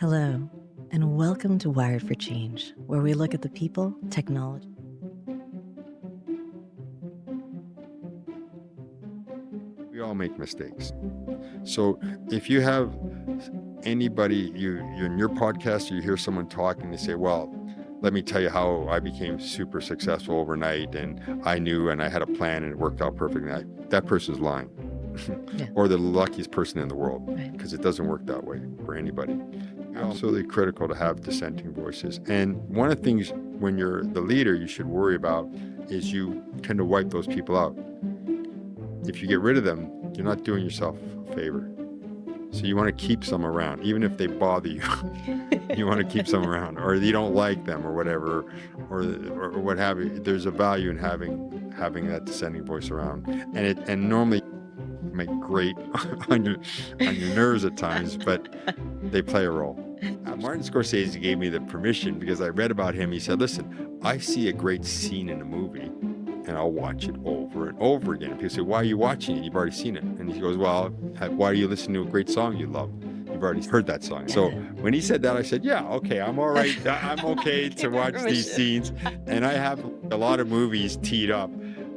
Hello, and welcome to Wired for Change, where we look at the people, technology. We all make mistakes. So if you have anybody, you in your podcast, or you hear someone talking, they say, well, let me tell you how I became super successful overnight, and I knew and I had a plan and it worked out perfectly. That person's lying. Yeah. Or the luckiest person in the world, Right. because it doesn't work that way for anybody. Absolutely critical to have dissenting voices. And one of the things when you're the leader you should worry about is you tend to wipe those people out. If you get rid of them, you're not doing yourself a favor. So you want to keep some around, even if they bother you. You want to keep some around, or you don't like them, or whatever, or what have you. There's a value in having that dissenting voice around, and normally make great on your nerves at times, but they play a role. Martin Scorsese gave me the permission because I read about him. He said, "Listen, I see a great scene in a movie, and I'll watch it over and over again." People say, "Why are you watching it? You've already seen it." And he goes, "Well, why are you listening to a great song you love? You've already heard that song." So when he said that, I said, "Yeah, okay, I'm all right. I'm okay to watch these scenes." And I have a lot of movies teed up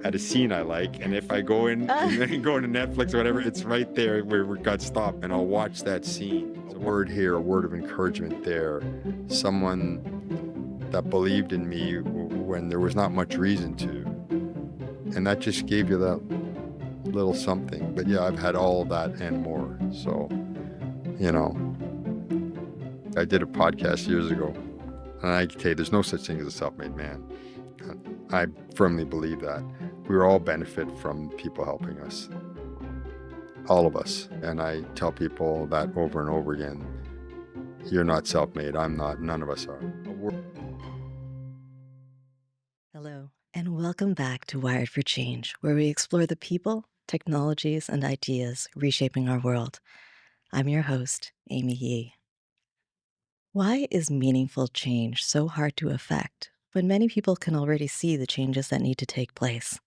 at a scene I like, and if I go in and then go into Netflix or whatever, it's right there where we got stopped, and I'll watch that scene. A word here, a word of encouragement there, someone that believed in me when there was not much reason to. And that just gave you that little something. But yeah, I've had all of that and more. So, I did a podcast years ago, and I can tell you, there's no such thing as a self-made man. I firmly believe that. We all benefit from people helping us. All of us. And I tell people that over and over again. You're not self-made. I'm not. None of us are. Hello, and welcome back to Wired for Change, where we explore the people, technologies, and ideas reshaping our world. I'm your host, Amy Yee. Why is meaningful change so hard to effect when many people can already see the changes that need to take place?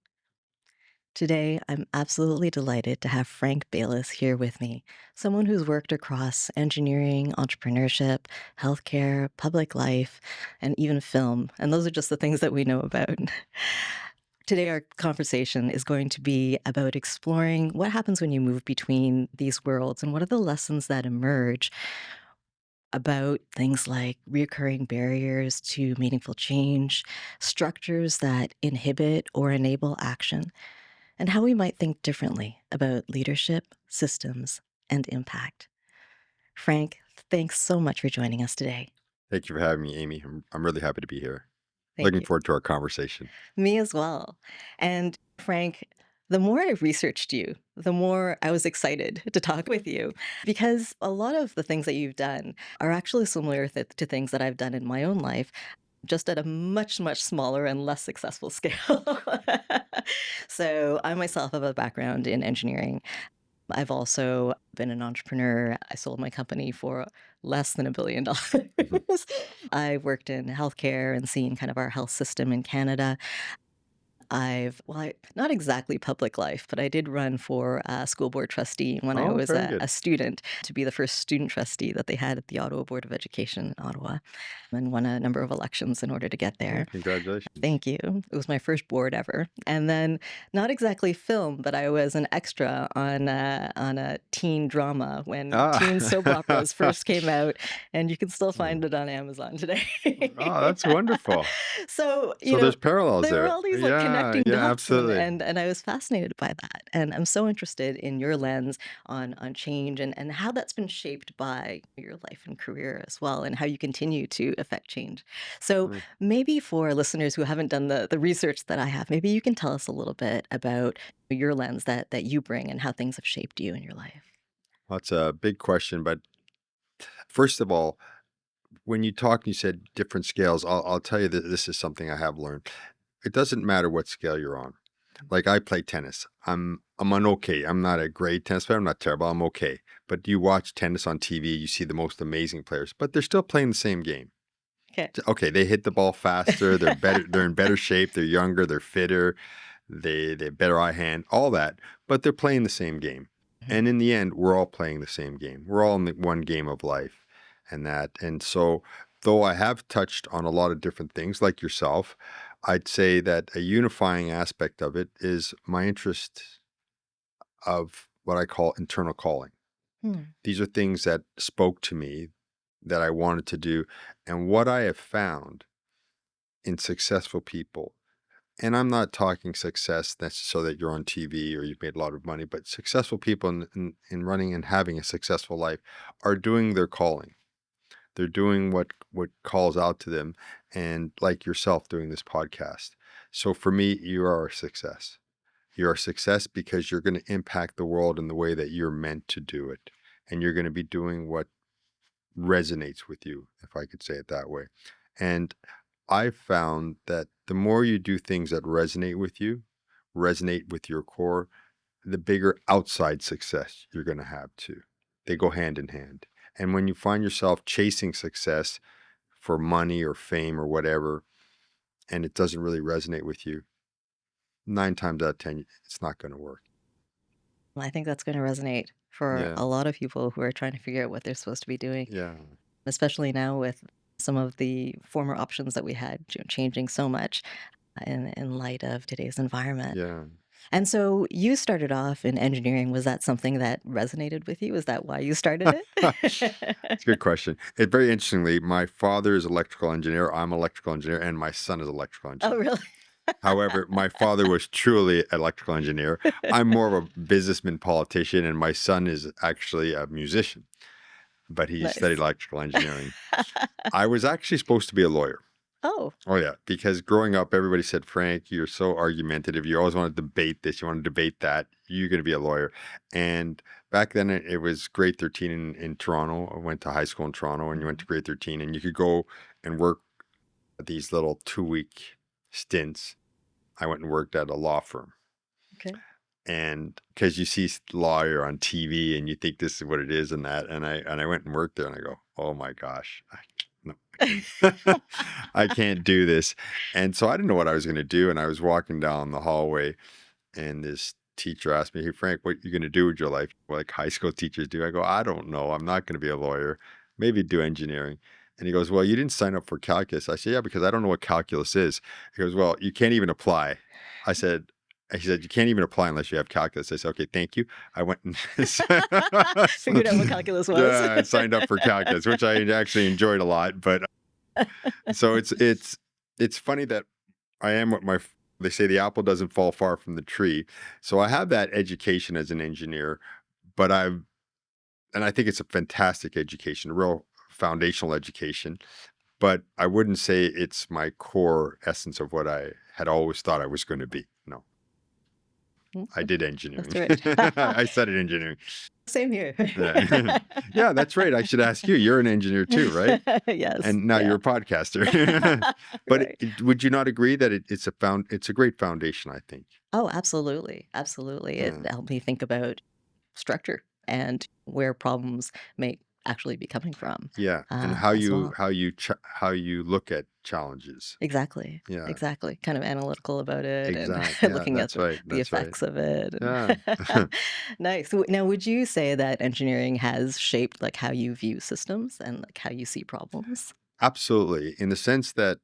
Today, I'm absolutely delighted to have Frank Baylis here with me, someone who's worked across engineering, entrepreneurship, healthcare, public life, and even film. And those are just the things that we know about. Today, our conversation is going to be about exploring what happens when you move between these worlds and what are the lessons that emerge about things like reoccurring barriers to meaningful change, structures that inhibit or enable action, and how we might think differently about leadership, systems, and impact. Frank, thanks so much for joining us today. Thank you for having me, Amy. I'm really happy to be here. Thank Looking you. forward to our conversation. Me as well. And Frank, the more I researched you, the more I was excited to talk with you because a lot of the things that you've done are actually similar to things that I've done in my own life, just at a much, much smaller and less successful scale. So I myself have a background in engineering. I've also been an entrepreneur. I sold my company for less than $1 billion. I worked in healthcare and seen kind of our health system in Canada. Not exactly public life, but I did run for a school board trustee when I Oh, was very a good. student to be the first student trustee that they had at the Ottawa Board of Education in Ottawa, and won a number of elections in order to get Oh, there. congratulations. Thank you. It was my first board ever. And then not exactly film, but I was an extra on a teen drama when Ah. teen soap operas first came out, and you can still find it on Amazon today. Oh, that's wonderful. So, So there's parallels there were there. all these like Yeah, connecting yeah, dots absolutely. and I was fascinated by that. And I'm so interested in your lens on change and how that's been shaped by your life and career as well, and how you continue to affect change. So Mm. maybe for listeners who haven't done the research that I have, maybe you can tell us a little bit about your lens that you bring and how things have shaped you in your life. That's a big question, but first of all, when you talk, you said different scales. I'll tell you that this is something I have learned. It doesn't matter what scale you're on. Like I play tennis. I'm an okay. I'm not a great tennis player. I'm not terrible. I'm okay. But you watch tennis on TV, you see the most amazing players, but they're still playing the same game. Okay. Okay, they hit the ball faster. They're better. They're in better shape. They're younger. They're fitter. They have better eye hand. All that, but they're playing the same game. Mhm. And in the end, we're all playing the same game. We're all in the one game of life. and that. And so, though I have touched on a lot of different things like yourself, I'd say that a unifying aspect of it is my interest of what I call internal calling. Hmm. These are things that spoke to me that I wanted to do. And what I have found in successful people, and I'm not talking success that's so that you're on TV or you've made a lot of money, but successful people in running and having a successful life are doing their calling. They're doing what calls out to them, and like yourself doing this podcast. So for me, you are a success. You're a success because you're going to impact the world in the way that you're meant to do it. And you're going to be doing what resonates with you, if I could say it that way. And I found that the more you do things that resonate with you, resonate with your core, the bigger outside success you're going to have too. They go hand in hand. And when you find yourself chasing success for money or fame or whatever, and it doesn't really resonate with you, 9 times out of 10, it's not going to work. I think that's going to resonate for Yeah. a lot of people who are trying to figure out what they're supposed to be doing, Yeah. especially now with some of the former options that we had changing so much in light of today's environment. Yeah. And so you started off in engineering. Was that something that resonated with you? Is that why you started It's a it? good question. It very interestingly, my father is electrical engineer, I'm electrical engineer, and my son is electrical Oh, engineer. really? However, my father was truly an electrical engineer. I'm more of a businessman politician, and my son is actually a musician, but he studied Nice. electrical engineering. I was actually supposed to be a lawyer. Oh, Oh yeah, because growing up, everybody said, "Frank, you're so argumentative. You always want to debate this. You want to debate that. You're going to be a lawyer." And back then, it was grade 13 in Toronto. I went to high school in Toronto, and you went to mhm, grade 13, and you could go and work at these little 2-week stints. I went and worked at a law firm. okay. And because you see lawyer on TV and you think this is what it is and that, and I went and worked there and I go, oh my gosh, no, I can't, I can't do this. And so I didn't know what I was going to do. And I was walking down the hallway and this teacher asked me, "Hey Frank, what you going to do with your life?" Like high school teachers do. I go, "I don't know. I'm not going to be a lawyer. Maybe do engineering." And he goes, "Well, you didn't sign up for calculus." I said, "Yeah, because I don't know what calculus is." He goes, "Well, you can't even apply." I said, he said, "You can't even apply unless you have calculus." I said, "Okay, thank you." I went and Figured out what calculus was. yeah, I signed up for calculus, which I actually enjoyed a lot. But so it's funny that I am what they say the apple doesn't fall far from the tree. So I have that education as an engineer, but and I think it's a fantastic education, a real foundational education. But I wouldn't say it's my core essence of what I had always thought I was going to be. No, Mm, I did that's engineering. right. I studied engineering. Same here. Yeah. Yeah, that's right. I should ask you. You're an engineer too, right? Yes. And now Yeah. you're a podcaster. But Right. would you not agree that it's a great foundation, I think. Oh, absolutely. Absolutely. It Yeah. helped me think about structure and where problems may actually be coming from Yeah, and how as you well. how you how you look at challenges. Exactly. Yeah, Exactly. Kind of analytical about it and Yeah, looking at that's right. the That's right. effects of it. Yeah. Nice. Now, would you say that engineering has shaped like how you view systems and like how you see problems? Absolutely. In the sense that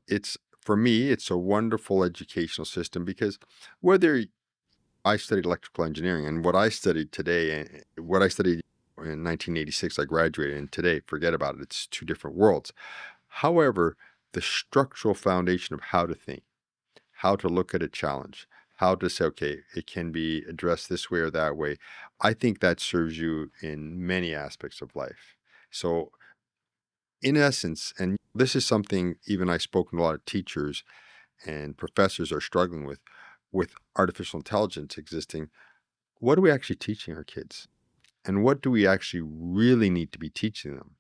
it's for me, it's a wonderful educational system because whether I studied electrical engineering and what I studied today and what I studied in 1986, I graduated, and today, forget about it. It's two different worlds. However, the structural foundation of how to think, how to look at a challenge, how to say, okay, it can be addressed this way or that way. I think that serves you in many aspects of life. So, in essence, and this is something even I've spoken to a lot of teachers and professors are struggling with artificial intelligence existing. What are we actually teaching our kids? And what do we actually really need to be teaching them?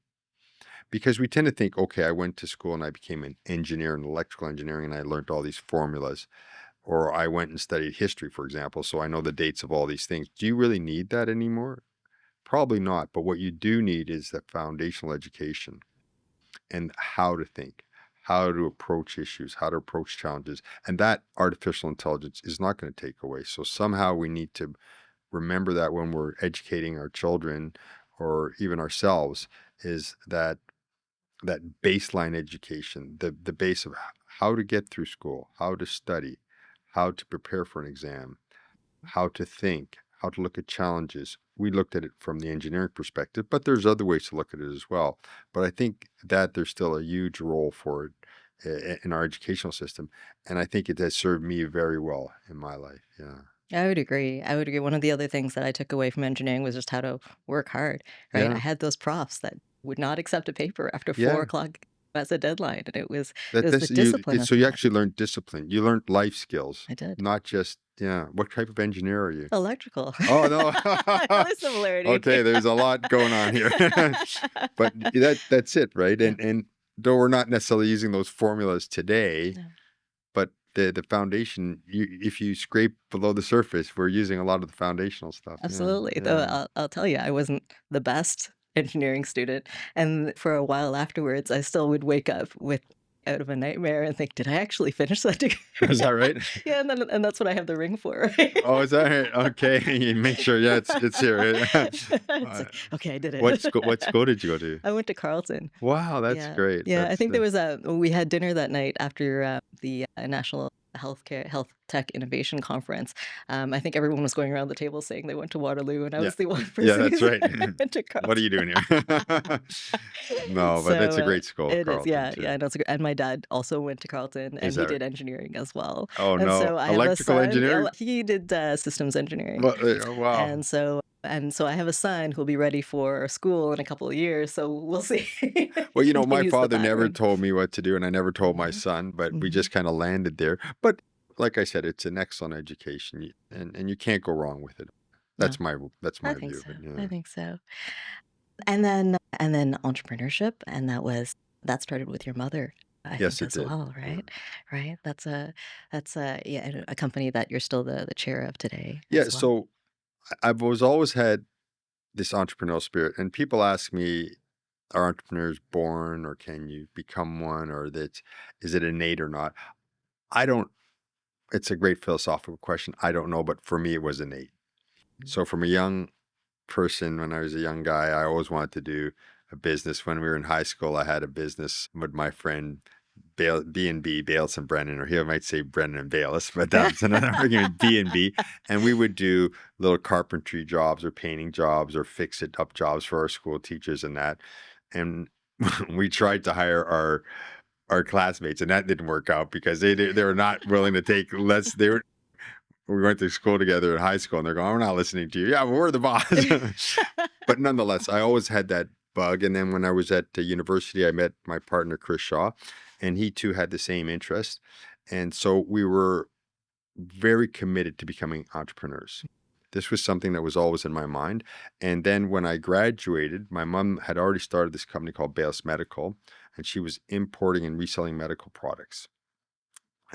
Because we tend to think, okay, I went to school and I became an engineer in electrical engineering and I learned all these formulas. Or I went and studied history, for example, so I know the dates of all these things. Do you really need that anymore? Probably not. But what you do need is that foundational education and how to think, how to approach issues, how to approach challenges. And that artificial intelligence is not going to take away. So somehow we need to remember that when we're educating our children or even ourselves is that baseline education, the base of how to get through school, how to study, how to prepare for an exam, how to think, how to look at challenges. We looked at it from the engineering perspective, but there's other ways to look at it as well. But I think that there's still a huge role for it in our educational system, and I think it has served me very well in my life. Yeah, I would agree. I would agree. One of the other things that I took away from engineering was just how to work hard, right? I yeah, had those profs that would not accept a paper after yeah. 4 o'clock as a deadline, and it That was the this you discipline of so you that. actually learned discipline. You learned life skills, I did. not just yeah. What type of engineer are you? Electrical. Oh no. Another similarity. Okay, there's a lot going on here. But that's it, right? Yeah. And though we're not necessarily using those formulas today, Yeah. but the foundation, if you scrape below the surface, we're using a lot of the foundational stuff. Yeah, Absolutely, though yeah. I'll tell you, I wasn't the best engineering student, and for a while afterwards, I still would wake up with out of a nightmare and think, "Did I actually finish that degree?" Is that right? Yeah, and that's what I have the ring for, right? Oh, is that right? Okay, you make sure. Yeah, it's here. It's Uh, like, "Okay, I did what it." school? What school did you go to? I went to Carleton. Wow, that's Yeah, great. yeah, I That's think there was a we had dinner that night after, the, National Health Tech Innovation Conference. I think everyone was going around the table saying they went to Waterloo, and I yeah, was the one yeah, person who that's said right. I went to What are you Carleton. doing here? No, but that's So, a great school, it is, Carleton yeah, yeah, too. I know it's a gr and my dad also went to Carleton, Is and he that right? did engineering as well, Oh and no, so I have a electrical son engineering. he did, systems engineering, Oh, wow. and so I have a son who'll be ready for school in a couple of years, so we'll see if Well, he my continues the father never pattern. told me what to do, and I never told my Mhm, son, but we mhm. just kind of landed there. But like I said, it's an excellent education, and you can't go wrong with it. No, That's I my think view of so, it. I Yeah. think so. And then entrepreneurship, and that started with your mother, I Yes, think, it as did. well, Yeah. right? Right? That's a yeah, a company that you're still the chair of today Yeah. as well. So I've always had this entrepreneurial spirit, and people ask me, "Are entrepreneurs born, or can you become one, or that is it innate or not?" I don't. It's a great philosophical question. I don't know, but for me, it was innate. Mhm. So from a young person, when I was a young guy, I always wanted to do a business. When we were in high school, I had a business with my friend B&B, Baylis and Brennan, or he might say Brennan and Baylis, but that's another argument, B&B. And we would do little carpentry jobs or painting jobs or fix it up jobs for our school teachers and that. And we tried to hire our classmates, and that didn't work out because they were not willing to take less. We went to school together in high school, and they're going, "We're not listening to you." Yeah, well, we're the boss. But nonetheless, I always had that bug. And then when I was at the university, I met my partner, Chris Shaw, and he too had the same interest. And so we were very committed to becoming entrepreneurs. This was something that was always in my mind. And then when I graduated, my mom had already started this company called Baylis Medical, and she was importing and reselling medical products.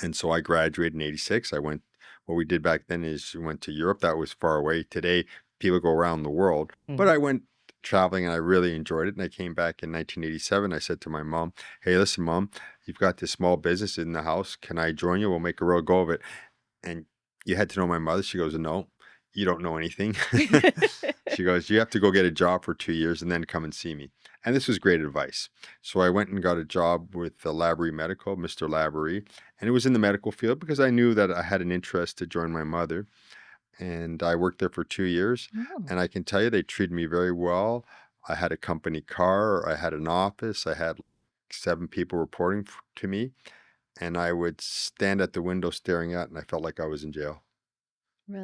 And so I graduated in 86. What we did back then is we went to Europe. That was far away. Today, people go around the world. But Mhm. I went traveling and I really enjoyed it. And I came back in 1987. I said to my mom, "Hey, listen, mom, you've got this small business in the house. Can I join you? We'll make a real go of it." And you had to know my mother. She goes, "No, you don't know anything." She goes, "You have to go get a job for 2 years and then come and see me." And this was great advice. So I went and got a job with Laborie Medical, Mr. Laborie, and it was in the medical field because I knew that I had an interest to join my mother. And I worked there for 2 years. Oh, And I can tell you, they treated me very well. I had a company car, I had an office, I had 7 people reporting to me. And I would stand at the window staring out, and I felt like I was in jail.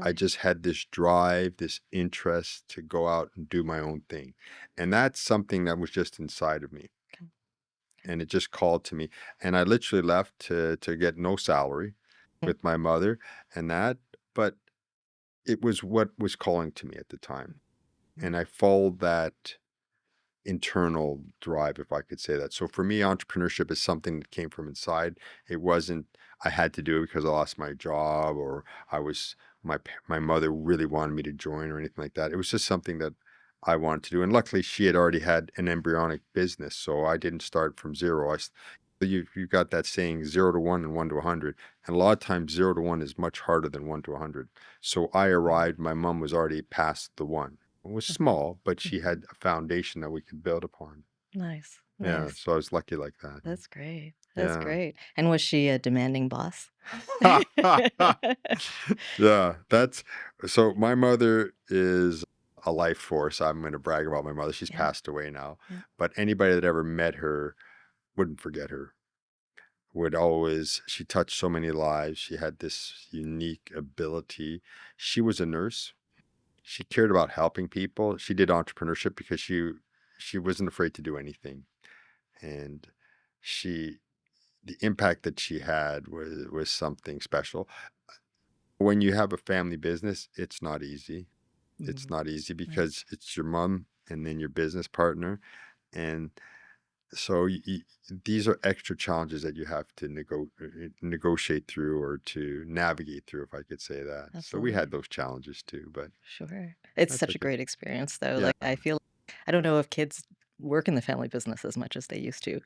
I really? just had this drive, this interest to go out and do my own thing. And that's something that was just inside of me. Okay, okay. And it just called to me. And I literally left to get no salary Mm, with my mother and that. But it was what was calling to me at the time. mhm. And I followed that internal drive, if I could say that. So for me, entrepreneurship is something that came from inside. It wasn't I had to do it because I lost my job or I was my mother really wanted me to join or anything like that. It was just something that I wanted to do. And luckily, she had already had an embryonic business, so I didn't start from zero. You've got that saying 0 to 1 and 1 to 100, and a lot of times 0 to 1 is much harder than 1 to 100. So I Mhm. arrived. My mom was already past the one. was Okay. small, but she Mhm. had a foundation that we could build upon. Nice, Yeah, nice. so I was lucky like that. That's great. That's Yeah. great. And was she a demanding boss? Yeah, that's so my mother is a life force. I'm gonna brag about my mother. She's Yeah, passed away now, yeah. but anybody that ever met her wouldn't forget her. Would always she touched so many lives. She had this unique ability. She was a nurse. She cared about helping people. She did entrepreneurship because she wasn't afraid to do anything. And she the impact that she had was something special. When you have a family business, it's not easy. It's Mhm. not easy Right. because it's your mom and then your business partner. And so these are extra challenges that you have to negotiate through or to navigate through, if I could say that. So we had Absolutely. those challenges too, but Sure. It's I such a took it. great experience, though. Yeah. Like, I feel I don't know if kids work in the family business as much as they used to.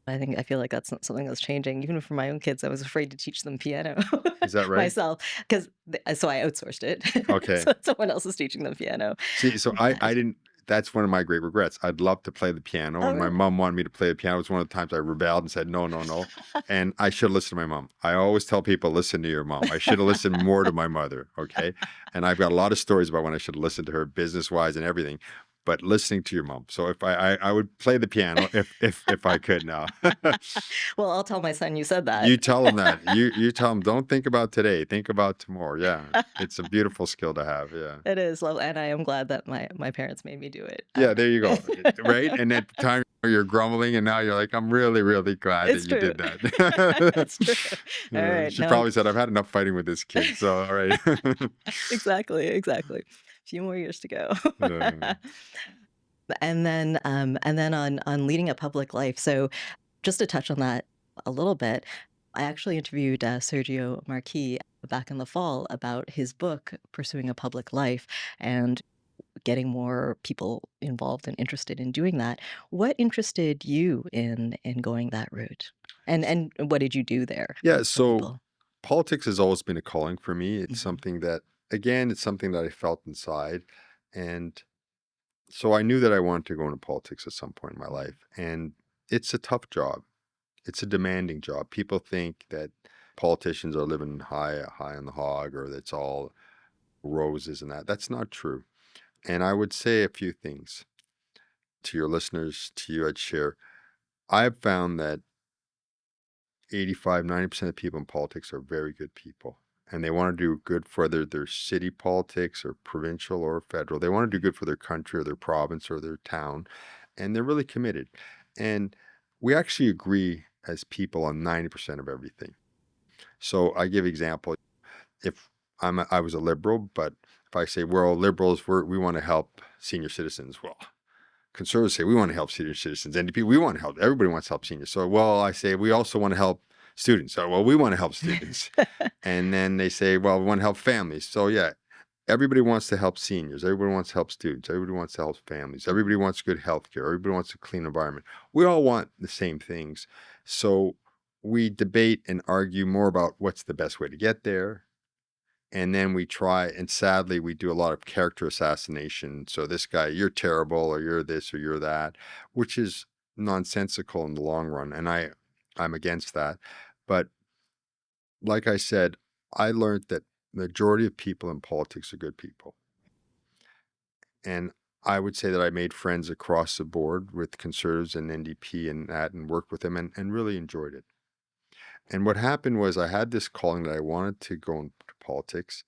I feel like that's not something that's changing. Even for my own kids, I was afraid to teach them piano Is that right? myself 'cause so I outsourced it. Okay. So someone else is teaching them piano. See, so I But didn't that's one of my great regrets. I'd love to play the piano, oh, and my really? mom wanted me to play the piano. It was one of the times I rebelled and said, "No, no, no." And I should listen to my mom. I always tell people, listen to your mom. I should have listened more to my mother. Okay. And I've got a lot of stories about when I should have listened to her business wise and everything, but listening to your mom. So if I would play the piano if I could now. Well, I'll tell my son you said that. You tell him that. You tell him, don't think about today. Think about tomorrow. Yeah. It's a beautiful skill to have. Yeah. It is lovely, and I am glad that my parents made me do it. Yeah, there you go. Right? And at the time you're grumbling and now you're like, "I'm really, really glad that It's you true. did that." It's true. Alright, She now I'm probably said, "I've had enough fighting with this kid, so all right." exactly, exactly. A few more years to go. Uh, And then on leading a public life, so just to touch on that a little bit, I actually interviewed, Sergio Marquis back in the fall about his book, Pursuing a Public Life, and getting more people involved and interested in doing that. What interested you in going that route? And what did you do there yeah, for so people? politics has always been a calling for me. It's Mhm, something that again, it's something that I felt inside, and so I knew that I wanted to go into politics at some point in my mhm, life, and it's a tough job. It's a demanding job. People think that politicians are living high on the hog or that's all roses and that. That's not true. And I would say a few things to your listeners, to you, I'd share. I've found that 85, 90% of people in politics are very good people. And they want to do good for their city politics or provincial or federal. They want to do good for their country or their province or their town. And they're really committed. And we actually agree as people on 90% of everything. So I give example. If I was a liberal, but if I say we're all liberals, we want to help senior citizens. Well, conservatives say we want to help senior citizens. NDP, we want to help. Everybody wants to help seniors. So, well, I say we also want to help students. So, well, we want to help students. And then they say, well, we want to help families. So, yeah, everybody wants to help seniors. Everybody wants to help students. Everybody wants to help families. Everybody wants good health care. Everybody wants a clean environment. We all want the same things. So, we debate and argue more about what's the best way to get there, and then we try, and sadly we do a lot of character assassination. So this guy, you're terrible, or you're this, or you're that, which is nonsensical in the long run, and I'm against that. But like I said, I learned that majority of people in politics are good people, and I would say that I made friends across the board with conservatives and NDP and that, and worked with them, and really enjoyed it. And what happened was I had this calling that I wanted to go into politics.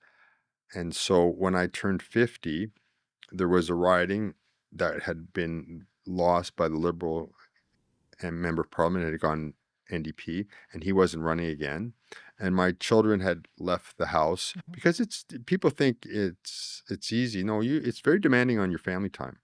And so when I turned 50, there was a riding that had been lost by the Liberal and member of Parliament had gone NDP, and he wasn't running again. And my children had left the house mhm, because it's people think it's easy. No, it's very demanding on your family time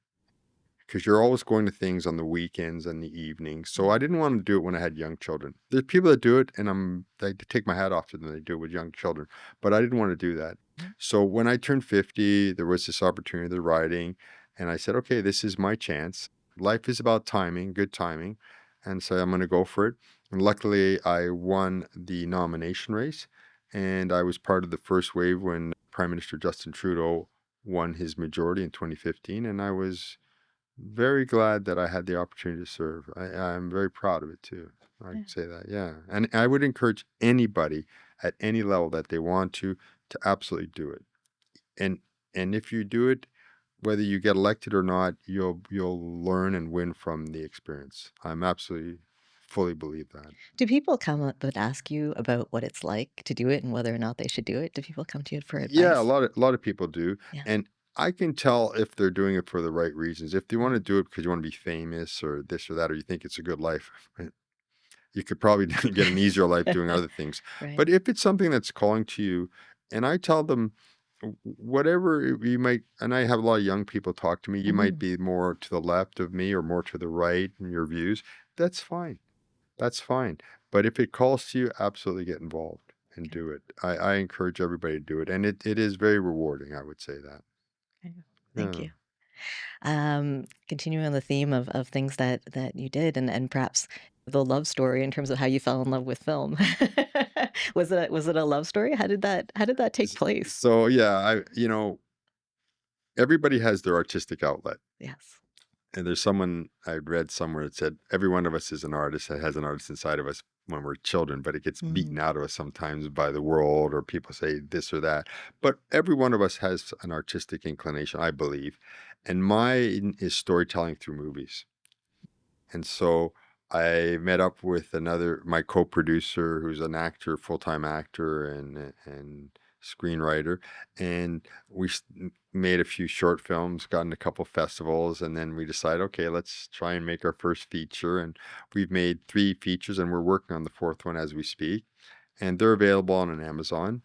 because you're always going to things on the weekends and the evenings. So I mhm, didn't want to do it when I had young children. There's people that do it, and I take my hat off to them. They do it with young children, but I didn't want to do that. mhm. So when I turned 50, there was this opportunity, the riding, and I said, okay, this is my chance. Life is about timing, good timing, and so I'm going to go for it. And luckily, I won the nomination race, and I was part of the first wave when Prime Minister Justin Trudeau won his majority in 2015, and I was very glad that I had the opportunity to serve. I'm very proud of it too. Yeah. I'd say that, yeah. And I would encourage anybody at any level that they want to absolutely do it. And and if you do it, whether you get elected or not, you'll learn and win from the experience. I'm absolutely fully believe that. Do people come up and ask you about what it's like to do it and whether or not they should do it? Do people come to you for Yeah, advice? a lot of people do, Yeah. and I can tell if they're doing it for the right reasons. If they want to do it because you want to be famous or this or that, or you think it's a good life, you could probably get an easier life doing other things. Right. But if it's something that's calling to you, and I tell them, whatever you might, and I have a lot of young people talk to me, you might Mhm. be more to the left of me or more to the right in your views. That's fine. That's fine. But if it calls to you, absolutely get involved and Okay. do it. I encourage everybody to do it. And it is very rewarding, I would say that. Okay. Thank Yeah. you. Continuing on the theme of things that you did and perhaps the love story in terms of how you fell in love with film. Was it a love story? How did that take place? So yeah, everybody has their artistic outlet. Yes. And there's someone I read somewhere that said every one of us is an artist that has an artist inside of us when we're children, but it gets beaten Mm, out of us sometimes by the world or people say this or that. But every one of us has an artistic inclination, I believe. And mine is storytelling through movies. And so I met up with my co-producer, who's an actor, full-time actor and screenwriter, and made a few short films, got in a couple festivals, and then we decided, okay, let's try and make our first feature. And we've made 3 features, and we're working on the fourth one as we speak. And they're available on an Amazon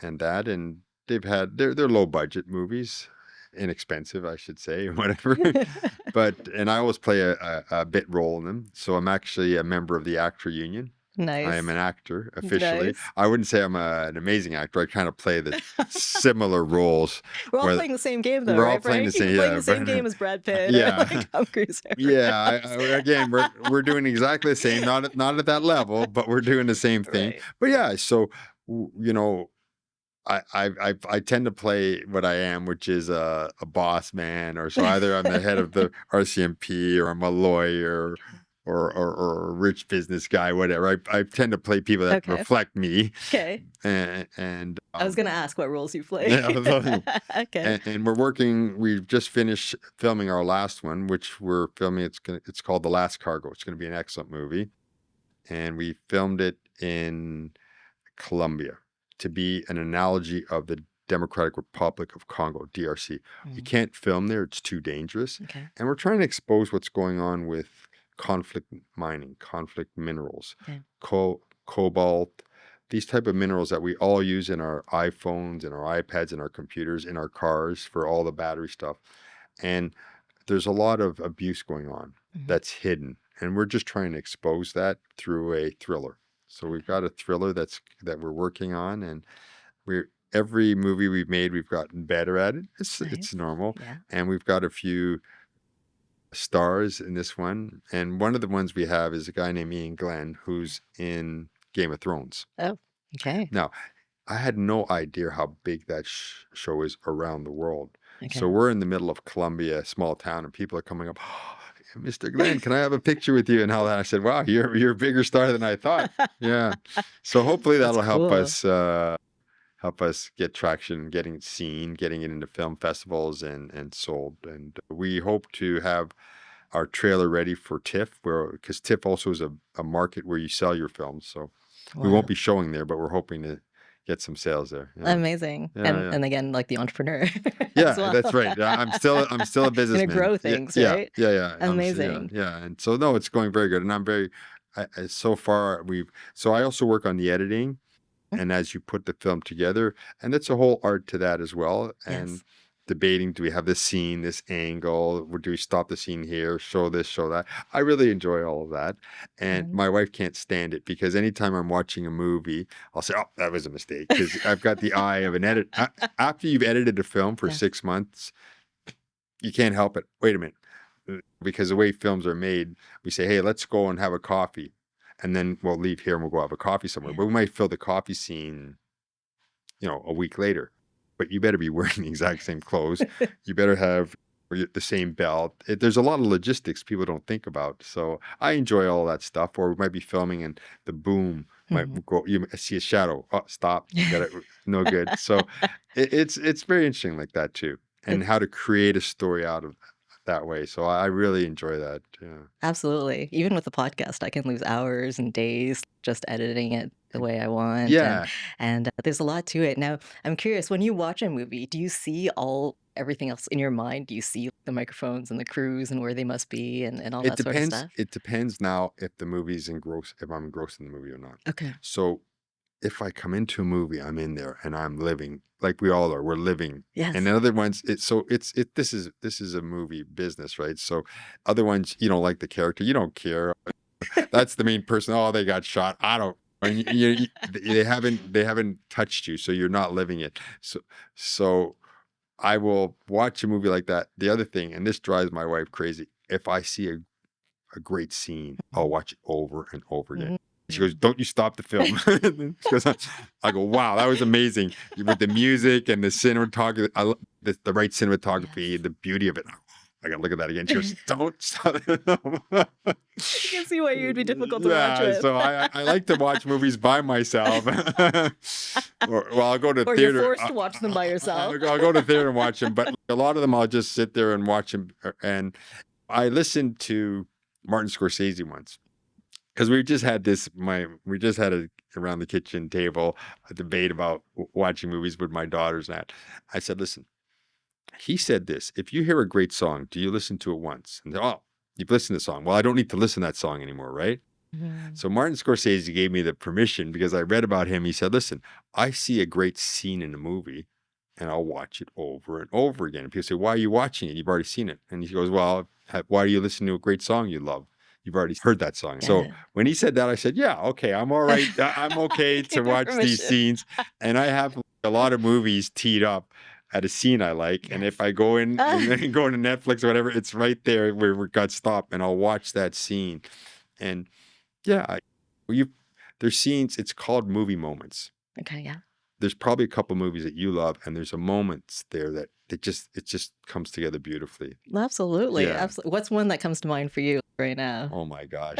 and they're low budget movies, inexpensive, I should say, whatever. And I always play a bit role in them. So I'm actually a member of the actor union. I am nice. an actor officially. Nice. I wouldn't say I'm an amazing actor. I kind of play the similar roles We're all where playing the same game though, we're all right, playing the Frank? You're same, playing yeah, the same but game as Brad Pitt or yeah. like Tom Cruise or Yeah, whatever. again, we're doing exactly the same, not at that level, but we're doing the same thing. Right. But yeah, so you know, I tend to play what I am, which is a boss man, or so either I'm the head of the RCMP, or I'm a lawyer, or a rich business guy, whatever. I tend to play people that Okay. reflect me, Okay. and I was gonna ask what roles you play. yeah, Okay. and we're working. We've just finished filming our last one, which we're filming. It's called The Last Cargo. It's going to be an excellent movie, and we filmed it in Colombia to be an analogy of the Democratic Republic of Congo, DRC. We Mm, can't film there, it's too dangerous. okay. And we're trying to expose what's going on with conflict mining, conflict minerals, Okay. cobalt, these type of minerals that we all use in our iPhones, in our iPads, in our computers, in our cars for all the battery stuff. And there's a lot of abuse going on Mhm. that's hidden. And we're just trying to expose that through a thriller. So we've Okay. got a thriller that we're working on, and we're every movie we've made, we've gotten better at it. It's Nice. normal, Yeah. and we've got a few stars in this one. And one of the ones we have is a guy named Ian Glenn, who's in Game of Thrones. Oh, okay. Now, I had no idea how big that show is around the world. So Okay. we're in the middle of Colombia, a small town, and people are coming up. "Oh, Mr. Glenn, can I have a picture with you?" And all that. I said, "Wow, you're a bigger star than I thought." Yeah. So hopefully That's that'll cool. help us get traction, getting it seen, getting it into film festivals and sold. And we hope to have our trailer ready for TIFF, where because TIFF also is a market where you sell your films. So we won't Wow. be showing there, but we're hoping to get some sales there. Yeah. Amazing. Yeah, And yeah. and again, like the entrepreneur as Yeah, well. that's right. I'm still a Gonna businessman. grow Yeah, things, yeah, right? yeah, yeah. Yeah, Amazing. yeah. And so no, it's going very good. And I'm very so far so I also work on the editing Mm, and as you put the film together, and it's a whole art to that as well. And yes. debating, do we have this scene, this angle? Or do we stop the scene here, show this, show that? I really enjoy all of that. And And my wife can't stand it because anytime I'm watching a movie, I'll say, "Oh, that was a mistake," because I've got the eye of an edit. After you've edited a film for yes. 6 months, you can't help it. Wait a minute. Because the way films are made, we say, "Hey, let's go and have a coffee." And then we'll leave here and we'll go have a coffee somewhere. Yeah. But we might fill the coffee scene, a week later. but you better be wearing the exact same clothes. You better have the same belt. There's a lot of logistics people don't think about. So I enjoy all that stuff. Or we might be filming and the boom might Mhm. go. You see a shadow. Oh, stop! Got it. No good. So it's very interesting like that too, and how to create a story out of that way. So I really enjoy that. Yeah. Absolutely. Even with the podcast, I can lose hours and days just editing it the way I want, and Yeah, there's a lot to it. Now, I'm curious, when you watch a movie, do you see all everything else in your mind? Do you see the microphones and the crews and where they must be and all it that sort of depends. stuff? It depends now if the movie's engrossed, if I'm engrossed in the movie or not. Okay. So if I come into a movie, I'm in there and I'm living like we all are. We're living. And Yes. the other ones, this is a movie business, right? So other ones, you don't like the character, you don't care. That's the main person. Oh, they got shot. I don't. And they haven't touched you, so you're not living it. So I will watch a movie like that. The other thing, and this drives my wife crazy, if I see a great scene, I'll Mhm. watch it over and over again. She goes, Mhm. "Don't you stop the film." She goes, I go, "Wow, that was amazing with the music and the cinematography. The right cinematography, Yes. the beauty of it." I gotta look at that again. She goes, "Don't stop the film." I can see why you would be difficult to watch Yeah, with. so I like to watch movies by myself, or well, I'll go to Or you're theater. forced to watch them by yourself. I'll go to theater and watch them, but a lot of them I'll just sit there and watch them. And I listened to Martin Scorsese once because we just had a around the kitchen table a debate about watching movies with my daughters. And that I said, listen, he said this: if you hear a great song, do you listen to it once? And oh, you've listened to the song. Well, I don't need to listen to that song anymore, right? Mhm. So Martin Scorsese gave me the permission because I read about him. He said, listen, I see a great scene in a movie and I'll watch it over and over again. And people say, why are you watching it? You've already seen it. And he goes, well, why do you listen to a great song you love? You've already heard that song. Get So it. when he said that, I said, yeah, okay, I'm all right. I'm okay to Give your watch these permission. scenes. And I have a lot of movies teed up at a scene I like. And if Yes. I go in and Ah, then go into Netflix or whatever, it's right there where we got stopped and I'll watch that scene. And yeah, well, there's scenes, it's called movie moments. okay, yeah. There's probably a couple movies that you love, and there's a moments there that it just comes together beautifully. Absolutely, Yeah. absolutely. What's one that comes to mind for you right now? Oh my gosh.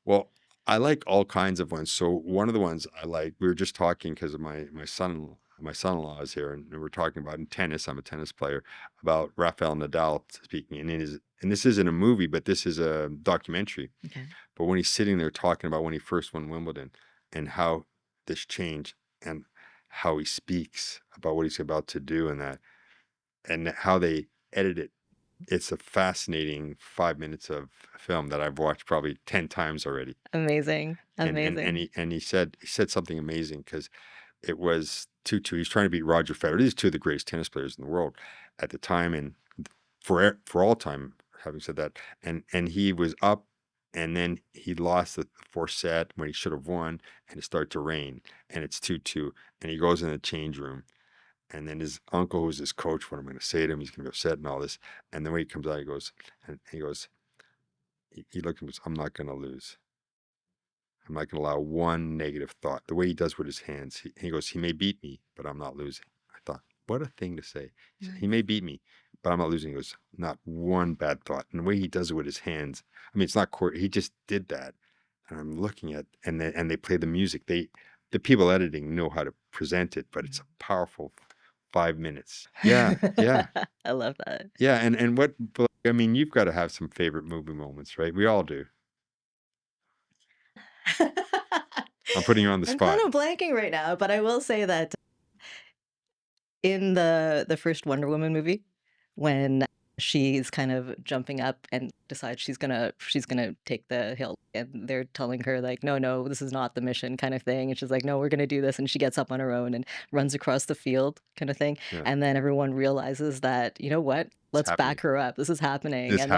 Well, I like all kinds of ones. So one of the ones I like, we were just talking because of my son-in-law is here, and we're talking about in tennis. I'm a tennis player about Rafael Nadal speaking, and this isn't a movie, but this is a documentary. Okay. But when he's sitting there talking about when he first won Wimbledon and how this changed and how he speaks about what he's about to do and how they edit it, it's a fascinating 5 minutes of film that I've watched probably 10 times already. Amazing, And amazing. he said something amazing because it was 2-2. He's trying to beat Roger Federer. These are two of the greatest tennis players in the world at the time and for all time, having said that. And he was up and then he lost the fourth set when he should have won and it started to rain and it's 2-2 and he goes in the change room and then his uncle, who's his coach, what I'm going to say to him, he's going to be upset and all this. And then when he comes out, he looks at him and goes, I'm not going to lose. I'm not going to allow one negative thought. The way he does with his hands, he goes, he may beat me, but I'm not losing. I thought, what a thing to say. He said, he Nice. may beat me, but I'm not losing. He goes, not one bad thought. And the way he does it with his hands, I mean, it's not court. He just did that. And I'm looking at, and they play the music. The people editing know how to present it, but it's a powerful 5 minutes. Yeah, yeah, I love that. yeah. And but, I mean, you've got to have some favorite movie moments, right? We all do. I'm putting you on the I'm kind spot. of blanking right now, but I will say that in the first Wonder Woman movie, when she's kind of jumping up and decides she's gonna take the hill, and they're telling her like, "No, no, this is not the mission," kind of thing, and she's like, "No, we're gonna do this," and she gets up on her own and runs across the field, kind of thing, Yeah, and then everyone realizes that, you know what? it's Let's happening. back her up. This is happening, It's and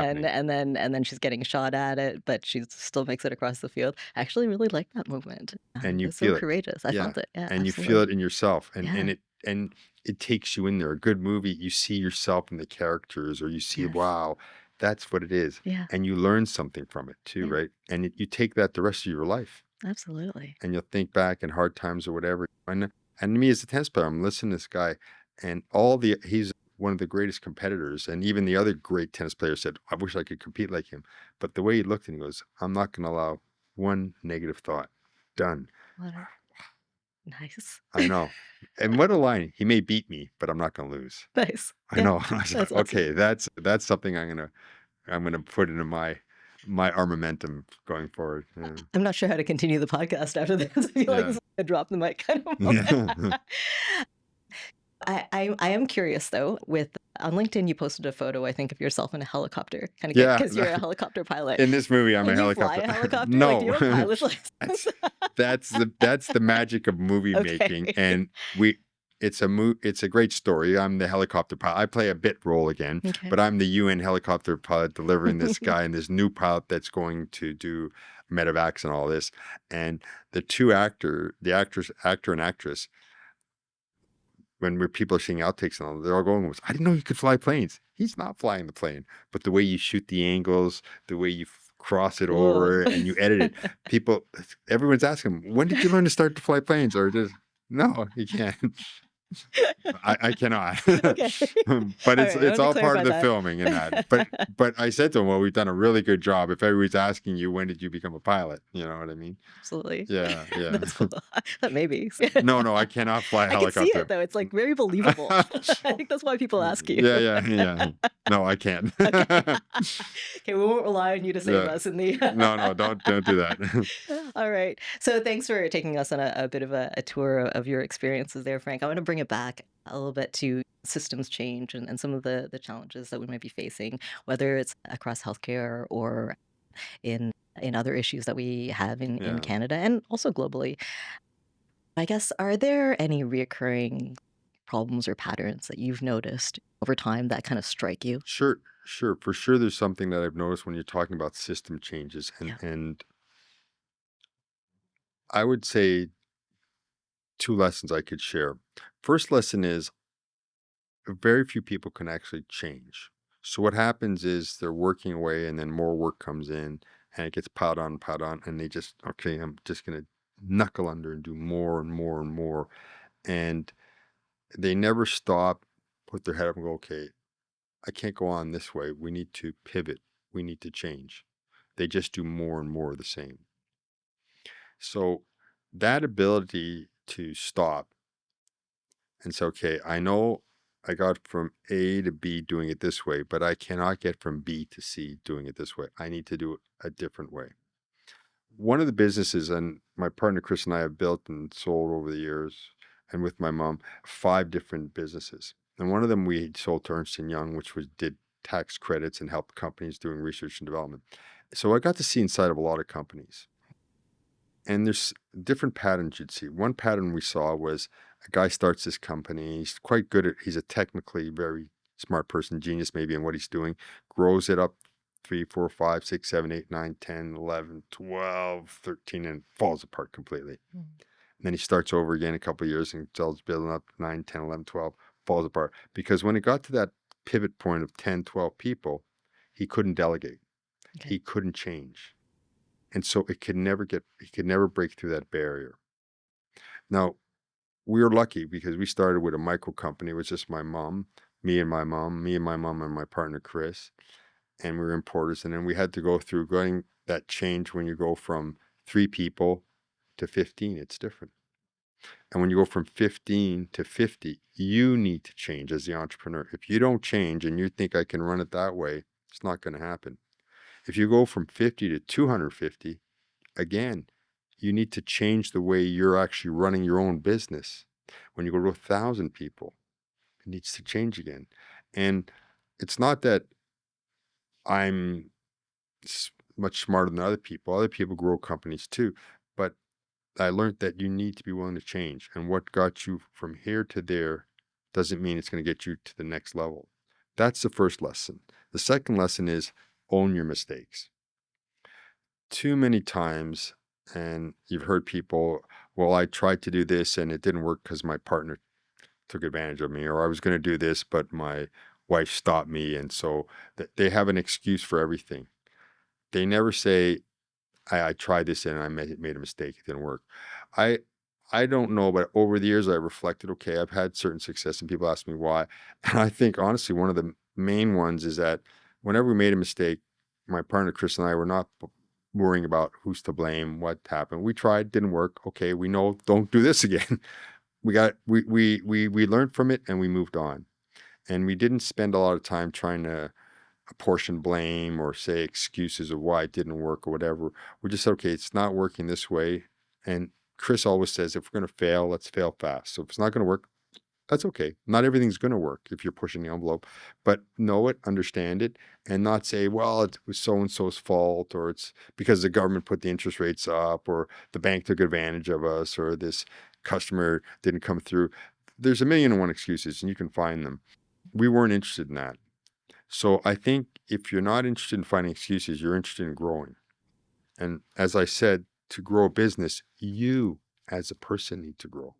then happening. she's getting shot at it, but she still makes it across the field. I actually really like that movement. And you It's so feel it. courageous. I Yeah, felt it. Yeah, and you feel absolutely. it in yourself, Yeah. and it takes you in there. A good movie, you see yourself in the characters, or you see, Yes. wow, that's what it is, Yeah. and you learn something from it too, Yeah. right? And you take that the rest of your life, Absolutely. and you'll think back in hard times or whatever. And me as a tennis player, I'm listening to this guy, and he's one of the greatest competitors. And even the other great tennis players said, I wish I could compete like him. But the way he looked and he goes, I'm not going to allow one negative thought. Done. What a nice. I know. And what a line. He may beat me, but I'm not going to lose. Nice. I Yeah, know. I was like, that's awesome. okay, that's something I'm gonna put into my armamentum going forward. Yeah. I'm not sure how to continue the podcast after this. I feel like Yeah. it's like a drop the mic kind of Yeah. moment. I am curious though. With on LinkedIn, you posted a photo, I think, of yourself in a helicopter, kind of Yeah. because you're a helicopter pilot. In this movie, I'm a Can you fly helicopter. a helicopter? Like, do No. you have a pilot's license? That's the magic of movie making, Okay. and it's a great story. I'm the helicopter pilot. I play a bit role again, Okay. but I'm the UN helicopter pilot delivering this guy and this new pilot that's going to do medevacs and all this. And actor and actress, when people are seeing outtakes and all, they're all going, I didn't know you could fly planes. He's not flying the plane, but the way you shoot the angles, the way you cross it Cool. over and you edit it, everyone's asking, when did you learn to start to fly planes? Or just, no, you can't. I cannot. Okay. But All it's right, I it's wanted to all part clarify of the that. filming and that. But I said to him, well, we've done a really good job. If everybody's asking you, when did you become a pilot? You know what I mean? Absolutely. Yeah, yeah. That's cool. That maybe. No, I cannot fly a I can see it helicopter. though. It's like very believable. I think that's why people ask you. Yeah. No, I can't. Okay. Okay, we won't rely on you to save Yeah. us in the. No, don't do that. All right. So thanks for taking us on a bit of a tour of your experiences there, Frank. I want to bring it back a little bit to systems change and some of the challenges that we might be facing, whether it's across healthcare or in other issues that we have in Yeah. Canada and also globally. I guess, are there any reoccurring problems or patterns that you've noticed over time that kind of strike you? Sure. For sure, there's something that I've noticed when you're talking about system changes, and Yeah. I would say two lessons I could share. First lesson is very few people can actually change. So what happens is they're working away and then more work comes in and it gets piled on, and they just, okay, I'm just going to knuckle under and do more and more and more. And they never stop, put their head up and go, okay, I can't go on this way. We need to pivot. We need to change. They just do more and more of the same. So that ability to stop and say, okay, I know I got from A to B doing it this way, but I cannot get from B to C doing it this way. I need to do it a different way. One of the businesses, and my partner Chris and I have built and sold over the years, and with my mom, 5 different businesses. And one of them we sold to Ernst & Young, which did tax credits and helped companies doing research and development. So I got to see inside of a lot of companies. And there's different patterns you'd see. One pattern we saw was a guy starts this company. He's quite good he's a technically very smart person, genius maybe in what he's doing, grows it up 3, 4, 5, 6, 7, 8, 9, 10, 11, 12, 13, and falls apart completely. And then he starts over again a couple of years and starts building up 9, 10, 11, 12, falls apart. Because when it got to that pivot point of 10, 12 people, he couldn't delegate. Okay. He couldn't change. And so he could never break through that barrier. Now, we were lucky because we started with a micro company. It was just my mom, me and my mom, and my partner, Chris, and we were importers. And then we had to go through getting that change. When you go from 3 people to 15, it's different. And when you go from 15 to 50, you need to change as the entrepreneur. If you don't change and you think I can run it that way, it's not going to happen. If you go from 50 to 250, again, you need to change the way you're actually running your own business. When you go to 1,000 people, it needs to change again. And it's not that I'm much smarter than other people. Other people grow companies too. But I learned that you need to be willing to change. And what got you from here to there doesn't mean it's going to get you to the next level. That's the first lesson. The second lesson is own your mistakes. Too many times, and you've heard people, well, I tried to do this and it didn't work because my partner took advantage of me, or I was going to do this, but my wife stopped me. And so they have an excuse for everything. They never say, I tried this and I made a mistake. It didn't work. I I don't know, but over the years I reflected, okay, I've had certain success and people ask me why. And I think honestly, one of the main ones is that whenever we made a mistake, my partner Chris and I were not worrying about who's to blame, what happened. We tried, didn't work. Okay, we know, don't do this again. We learned from it and we moved on. And we didn't spend a lot of time trying to apportion blame or say excuses of why it didn't work or whatever. We just said, okay, it's not working this way. And Chris always says, if we're going to fail, let's fail fast. So if it's not going to work, that's okay. Not everything's going to work if you're pushing the envelope, but know it, understand it, and not say, well, it was so and so's fault, or it's because the government put the interest rates up, or the bank took advantage of us, or this customer didn't come through. There's a million and one excuses, and you can find them. We weren't interested in that. So I think if you're not interested in finding excuses, you're interested in growing. And as I said, to grow a business, you as a person need to grow.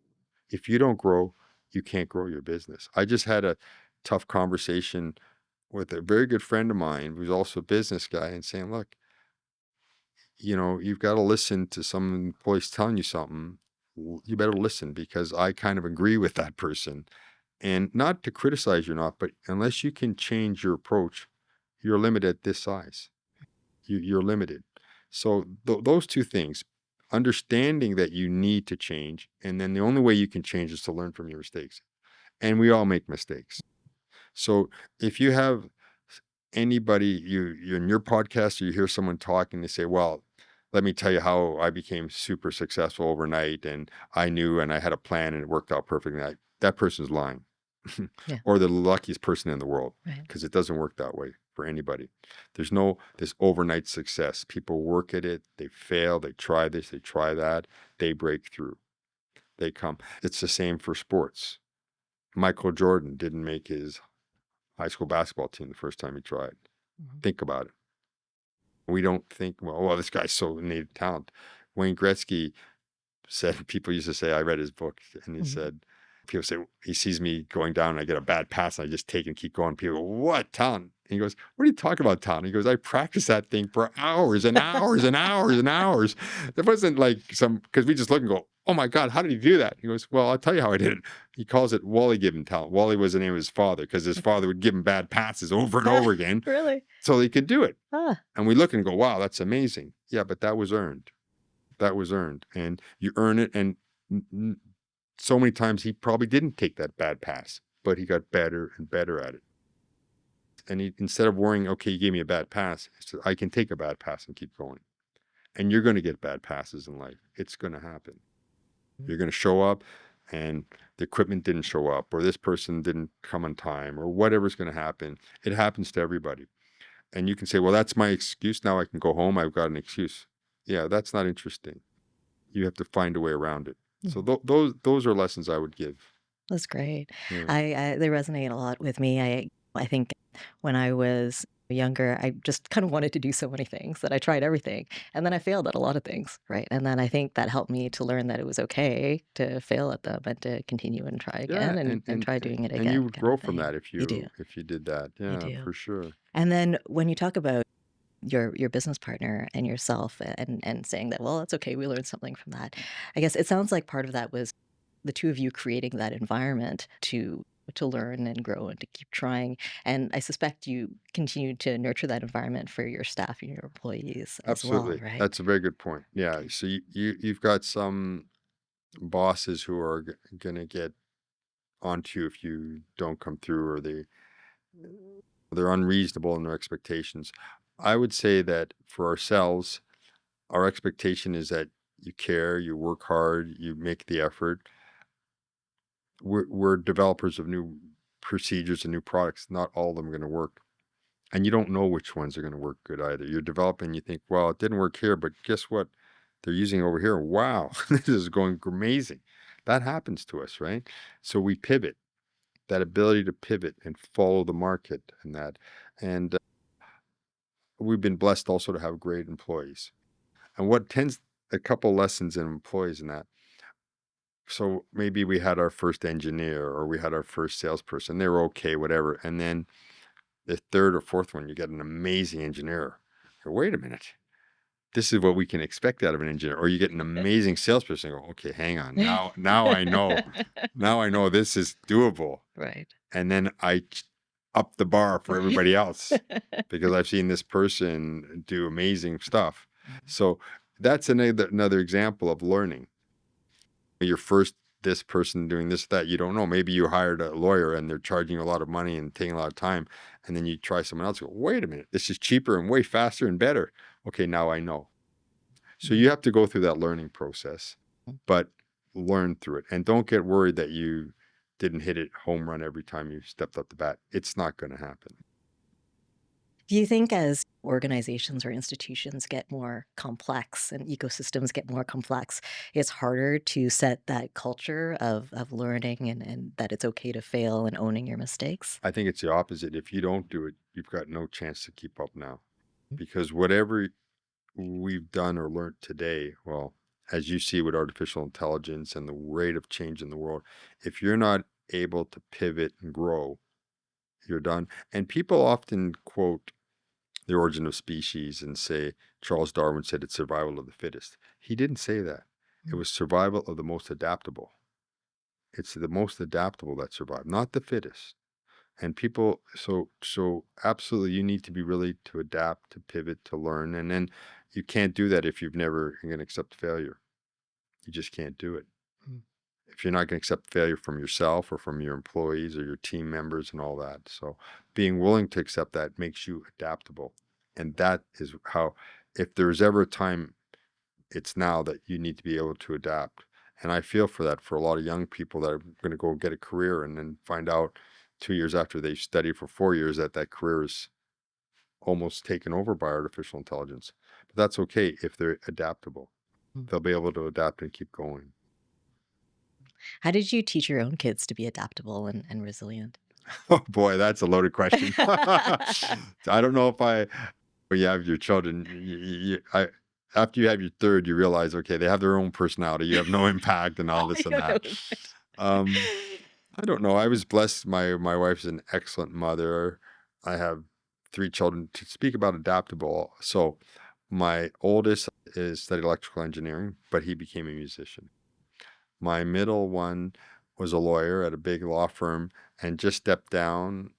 If you don't grow, you can't grow your business. I just had a tough conversation with a very good friend of mine who's also a business guy and saying, look, you've got to listen to some employees telling you something. You better listen because I kind of agree with that person. And not to criticize you or not, but unless you can change your approach, you're limited at this size. You're limited. So those two things, understanding that you need to change, and then the only way you can change is to learn from your mistakes. And we all make mistakes. So if you have anybody, you're in your podcast, or you hear someone talking, they say, well, let me tell you how I became super successful overnight, and I knew and I had a plan and it worked out perfectly. That person's lying. Yeah. Or the luckiest person in the world, Right. because it doesn't work that way for anybody. There's no this overnight success. People work at it, they fail, they try this, they try that, they break through, they come. It's the same for sports. Michael Jordan didn't make his high school basketball team the first time he tried. Mhm. Think about it. We don't think, well, this guy's so native talent. Wayne Gretzky said, people used to say, I read his book, and he Mhm. said, people say, he sees me going down and I get a bad pass and I just take and keep going. People go, what talent? And he goes, what are you talking about talent? He goes, I practiced that thing for hours and hours and hours and hours. It wasn't like because we just look and go, oh my God, how did he do that? He goes, well, I'll tell you how I did it. He calls it Wally given talent. Wally was the name of his father because his father would give him bad passes over and over again Really? so he could do it. Ah. And we look and go, wow, that's amazing. Yeah, but that was earned. That was earned. And you earn it. And so many times he probably didn't take that bad pass, but he got better and better at it. And instead of worrying, okay, you gave me a bad pass, he said, I can take a bad pass and keep going. And you're going to get bad passes in life. It's going to happen. You're going to show up and the equipment didn't show up, or this person didn't come on time, or whatever's going to happen. It happens to everybody. And you can say, well, that's my excuse. Now I can go home. I've got an excuse. Yeah, that's not interesting. You have to find a way around it. So Mhm. those are lessons I would give. That's great. Yeah. They resonate a lot with me. I think when I was younger, I just kind of wanted to do so many things that I tried everything, and then I failed at a lot of things, right? And then I think that helped me to learn that it was okay to fail at them and to continue and try again Yeah, and try doing it and you again, would kind of grow from thing. that You do, if you did that. you Yeah, do. for sure. And then when you talk about your business partner and yourself and saying that, well, it's okay, we learned something from that. I guess it sounds like part of that was the two of you creating that environment to learn and grow and to keep trying. And I suspect you continue to nurture that environment for your staff and your employees as well, Absolutely. right? That's a very good point. Yeah. So you've got some bosses who are going to get onto you if you don't come through, or they're unreasonable in their expectations. I would say that for ourselves, our expectation is that you care, you work hard, you make the effort. We're developers of new procedures and new products. Not all of them are going to work. And you don't know which ones are going to work good either. You're developing, you think, well, it didn't work here, but guess what? They're using it over here. Wow, this is going amazing. That happens to us, right? So we pivot, that ability to pivot and follow the market and that. And we've been blessed also to have great employees. And what tends, a couple lessons in employees in that. So maybe we had our first engineer or we had our first salesperson. They were okay, whatever. And then the third or fourth one, you get an amazing engineer. Wait a minute. this is what we can expect out of an engineer. Or you get an amazing salesperson and go, okay, hang on. Now I know. Now I know this is doable. Right. And then up the bar for everybody else because I've seen this person do amazing stuff. So that's another example of learning. You're first this person doing this, that you don't know. Maybe you hired a lawyer and they're charging you a lot of money and taking a lot of time. And then you try someone else, go, wait a minute, this is cheaper and way faster and better. Okay, now I know. So you have to go through that learning process, but learn through it. And don't get worried that you didn't hit it home run every time you stepped up the bat. It's not going to happen. Do you think as organizations or institutions get more complex and ecosystems get more complex, it's harder to set that culture of learning and that it's okay to fail and owning your mistakes? I think it's the opposite. If you don't do it, you've got no chance to keep up now because whatever we've done or learned today, well, as you see with artificial intelligence and the rate of change in the world, if you're not able to pivot and grow, you're done. And people often quote The Origin of Species and say Charles Darwin said it's survival of the fittest. He didn't say that. It was survival of the most adaptable. It's the most adaptable that survived, not the fittest. And people, so absolutely, you need to be really to adapt, to pivot, to learn, and then you can't do that if you've never going to accept failure. You just can't do it. If you're not going to accept failure from yourself or from your employees or your team members and all that. So being willing to accept that makes you adaptable. And that is how, if there's ever a time, it's now that you need to be able to adapt. And I feel for that for a lot of young people that are going to go get a career and then find out 2 years after they've studied for 4 years that that career is almost taken over by artificial intelligence. But that's okay if they're adaptable. They'll be able to adapt and keep going. How did you teach your own kids to be adaptable and resilient? Oh boy, that's a loaded question. I don't know if when you have your children, after you have your third, you realize, okay, they have their own personality. You have no impact and all I this and don't know. that. Um, I don't know. I was blessed. My wife's an excellent mother. I have 3 children. To speak about adaptable, so my oldest is studied electrical engineering, but he became a musician. My middle one was a lawyer at a big law firm and just stepped down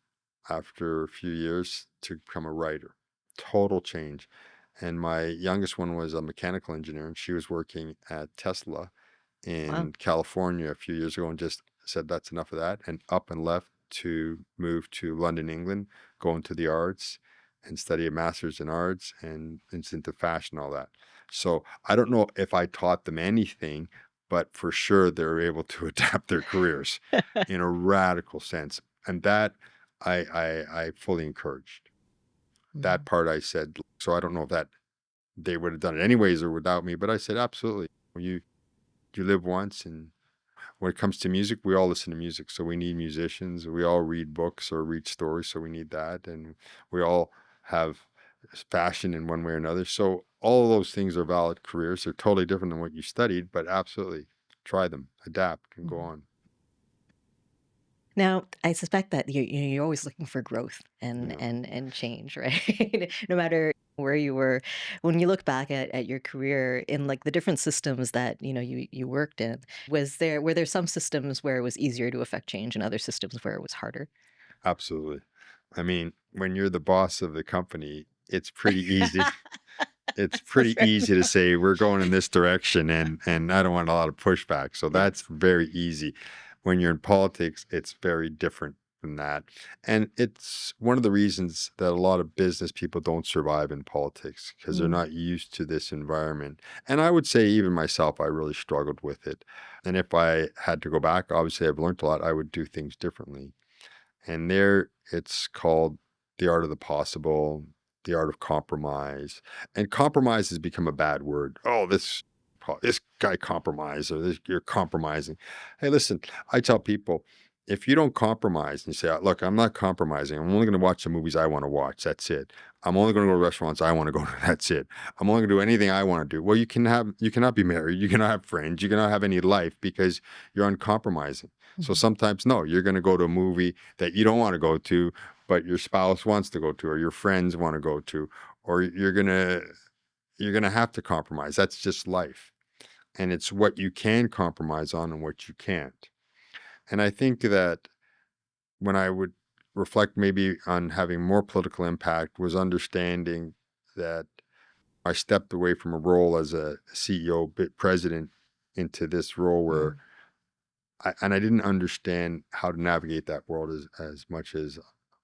after a few years to become a writer. Total change. And my youngest one was a mechanical engineer, and she was working at Tesla Wow. in California a few years ago and just said, that's enough of that, and up and left to move to London, England, go into the arts and study a master's in arts and it's into fashion, all that. So I don't know if I taught them anything, but for sure they're able to adapt their careers in a radical sense. And that I fully encouraged. That part I said, so I don't know if that they would have done it anyways or without me, but I said, absolutely. You live once, and when it comes to music, we all listen to music, so we need musicians. We all read books or read stories, so we need that, and we all have passion in one way or another. So all of those things are valid careers. They're totally different than what you studied, but absolutely try them, adapt, and go Mhm. on. Now, I suspect that you're always looking for growth and Yeah, and change, right? No matter where you were, when you look back at your career in like the different systems that you worked in, were there some systems where it was easier to affect change and other systems where it was harder? absolutely. I mean, when you're the boss of the company, it's pretty easy. It's That's pretty right. easy to say we're going in this direction, and I don't want a lot of pushback. So Yeah. that's very easy. When you're in politics, it's very different than that. And it's one of the reasons that a lot of business people don't survive in politics because they're Mm, not used to this environment. And I would say even myself, I really struggled with it. And if I had to go back, obviously I've learned a lot, I would do things differently. And there it's called the art of the possible, the art of compromise. And compromise has become a bad word. Oh, this guy compromised, or this, you're compromising. Hey, listen, I tell people, if you don't compromise and you say, look, I'm not compromising. I'm only going to watch the movies I want to watch. That's it. I'm only going to go to restaurants I want to go to. That's it. I'm only going to do anything I want to do. Well, you cannot be married. You cannot have friends. You cannot have any life because you're uncompromising. So mhm. sometimes, no, you're going to go to a movie that you don't want to go to, but your spouse wants to go to, or your friends want to go to, or you're going to you're going to have to compromise. That's just life. And it's what you can compromise on and what you can't. And I think that when I would reflect maybe on having more political impact was understanding that I stepped away from a role as a CEO, president, into this role where Mhm. I didn't understand how to navigate that world as much as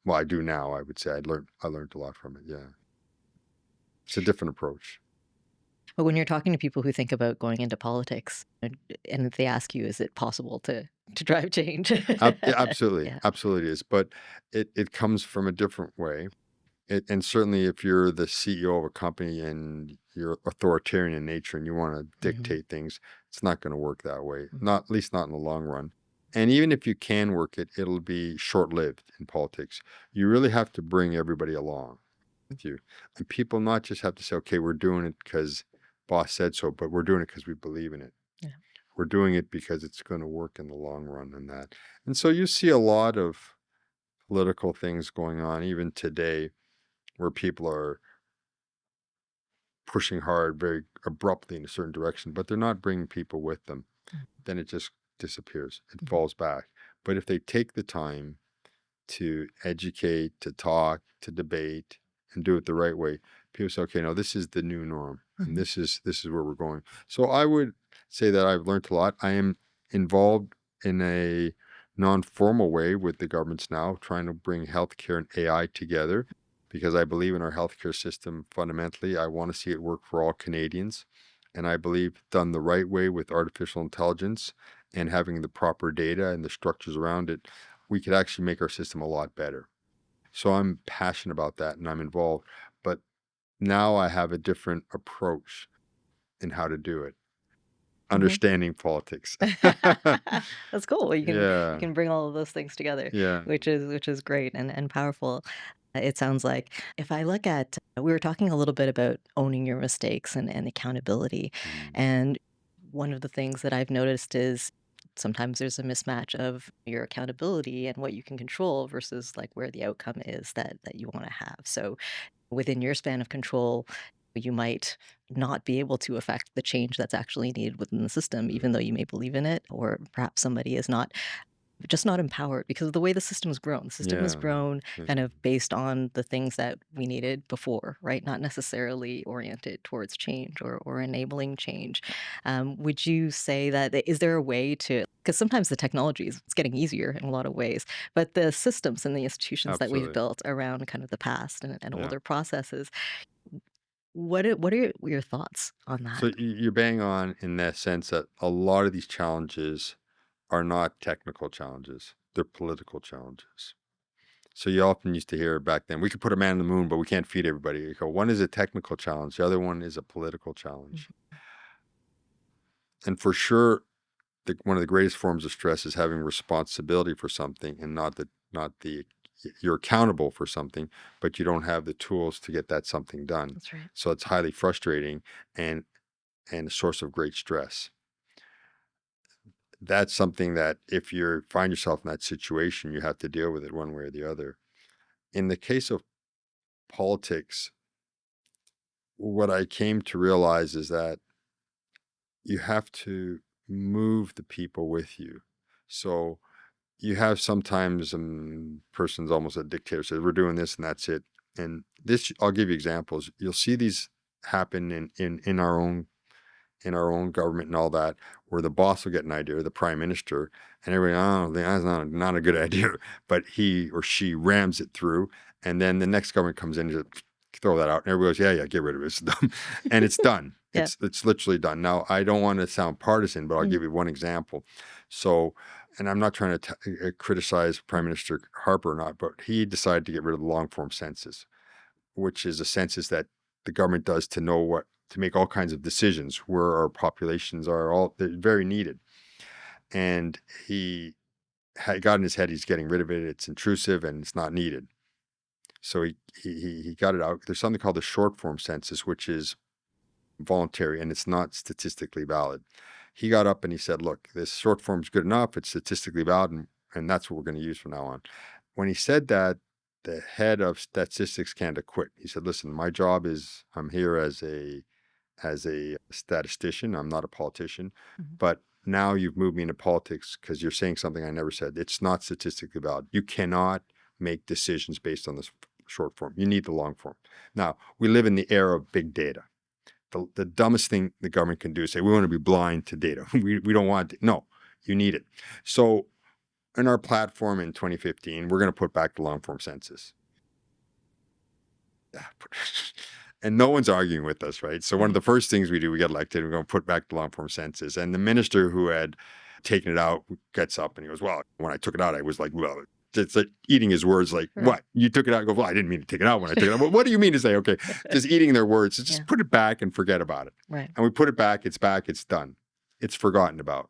well I do now. I would say I learned a lot from it. Yeah, it's a different approach. But when you're talking to people who think about going into politics, and if they ask you, "Is it possible to drive change?" Yeah, absolutely, Yeah. absolutely is. But it comes from a different way. And certainly, if you're the CEO of a company and you're authoritarian in nature and you want to Mhm, dictate things, it's not going to work that way. mhm, Not at least not in the long run. And even if you can work it, it'll be short-lived in politics. You really have to bring everybody along with you, and people not just have to say, "Okay, we're doing it because boss said so," but we're doing it because we believe in it. yeah. We're doing it because it's going to work in the long run, and that. And so you see a lot of political things going on even today where people are pushing hard very abruptly in a certain direction, but they're not bringing people with them. Mm, Then it just disappears. It mhm, falls back. But if they take the time to educate, to talk, to debate, and do it the right way, people say, okay, no, this is the new norm, and mhm, this is where we're going. So I would say that I've learned a lot. I am involved in a non-formal way with the governments now, trying to bring healthcare and AI together because I believe in our healthcare system fundamentally. I want to see it work for all Canadians. And I believe done the right way with artificial intelligence and having the proper data and the structures around it, we could actually make our system a lot better. So I'm passionate about that and I'm involved. But now I have a different approach in how to do it, mhm. understanding politics. That's cool. You Yeah. can bring all of those things together, Yeah. which is great and powerful. It sounds like if I look at we were talking a little bit about owning your mistakes and accountability, Mm, and one of the things that I've noticed is sometimes there's a mismatch of your accountability and what you can control versus like where the outcome is that you want to have. So within your span of control, you might not be able to affect the change that's actually needed within the system, even though mm. you may believe in it, or perhaps somebody is not just not empowered because of the way the system has grown. The system has Yeah. grown Yeah. kind of based on the things that we needed before, right? Not necessarily oriented towards change or enabling change. Would you say that is there a way to? Because sometimes the technology is it's getting easier in a lot of ways, but the systems and the institutions that we've Absolutely. built around kind of the past and Yeah. older processes, what are your thoughts on So that? you're bang on in that sense that a lot of these challenges are not technical challenges, they're political challenges. So you often used to hear back then, we could put a man on the moon, but we can't feed everybody. You go, one is a technical challenge, the other one is a political challenge. Mhm. And for sure, one of the greatest forms of stress is having responsibility for something and not the you're accountable for something, but you don't have the tools to get that something done. That's right. So it's highly frustrating and a source of great stress. That's something that if you find yourself in that situation, you have to deal with it one way or the other. In the case of politics, what I came to realize is that you have to move the people with you. So you have sometimes person's almost a dictator says we're doing this and that's it. And this, I'll give you examples. You'll see these happen in our own government and all that, where the boss will get an idea, or the prime minister, and everybody, oh, that's not a good idea, but he or she rams it through, and then the next government comes in and just throw that out, and everybody goes, yeah, get rid of it, it's done, and it's done. Yeah. It's literally done. Now, I don't want to sound partisan, but I'll Mhm. give you one example. So, and I'm not trying to criticize Prime Minister Harper or not, but he decided to get rid of the long form census, which is a census that the government does to know what to make all kinds of decisions where our populations are all they're very needed. And he had got in his head he's getting rid of it. It's intrusive and it's not needed. So he got it out. There's something called the short form census, which is voluntary and it's not statistically valid. He got up and he said, look, this short form is good enough. It's statistically valid and that's what we're going to use from now on. When he said that, the head of Statistics Canada quit. He said, listen, my job is I'm here as a as a statistician. I'm not a politician, Mhm. but now you've moved me into politics because you're saying something I never said. It's not statistically valid. You cannot make decisions based on this short form. You need the long form. Now, we live in the era of big data. The dumbest thing the government can do is say, we want to be blind to data. We don't want it. No, you need it. So in our platform in 2015, we're going to put back the long form census. And no one's arguing with us, right? So one of the first things we do, we get elected, we're going to put back the long form census. And the minister who had taken it out gets up and he goes, well, when I took it out, I was like, well, it's like eating his words like, Right. what? You took it out? I go, well, I didn't mean to take it out when I took it out. Well, what do you mean to say? Okay, just eating their words. So just Yeah. put it back and forget about it. Right. And we put it back, it's done. It's forgotten about.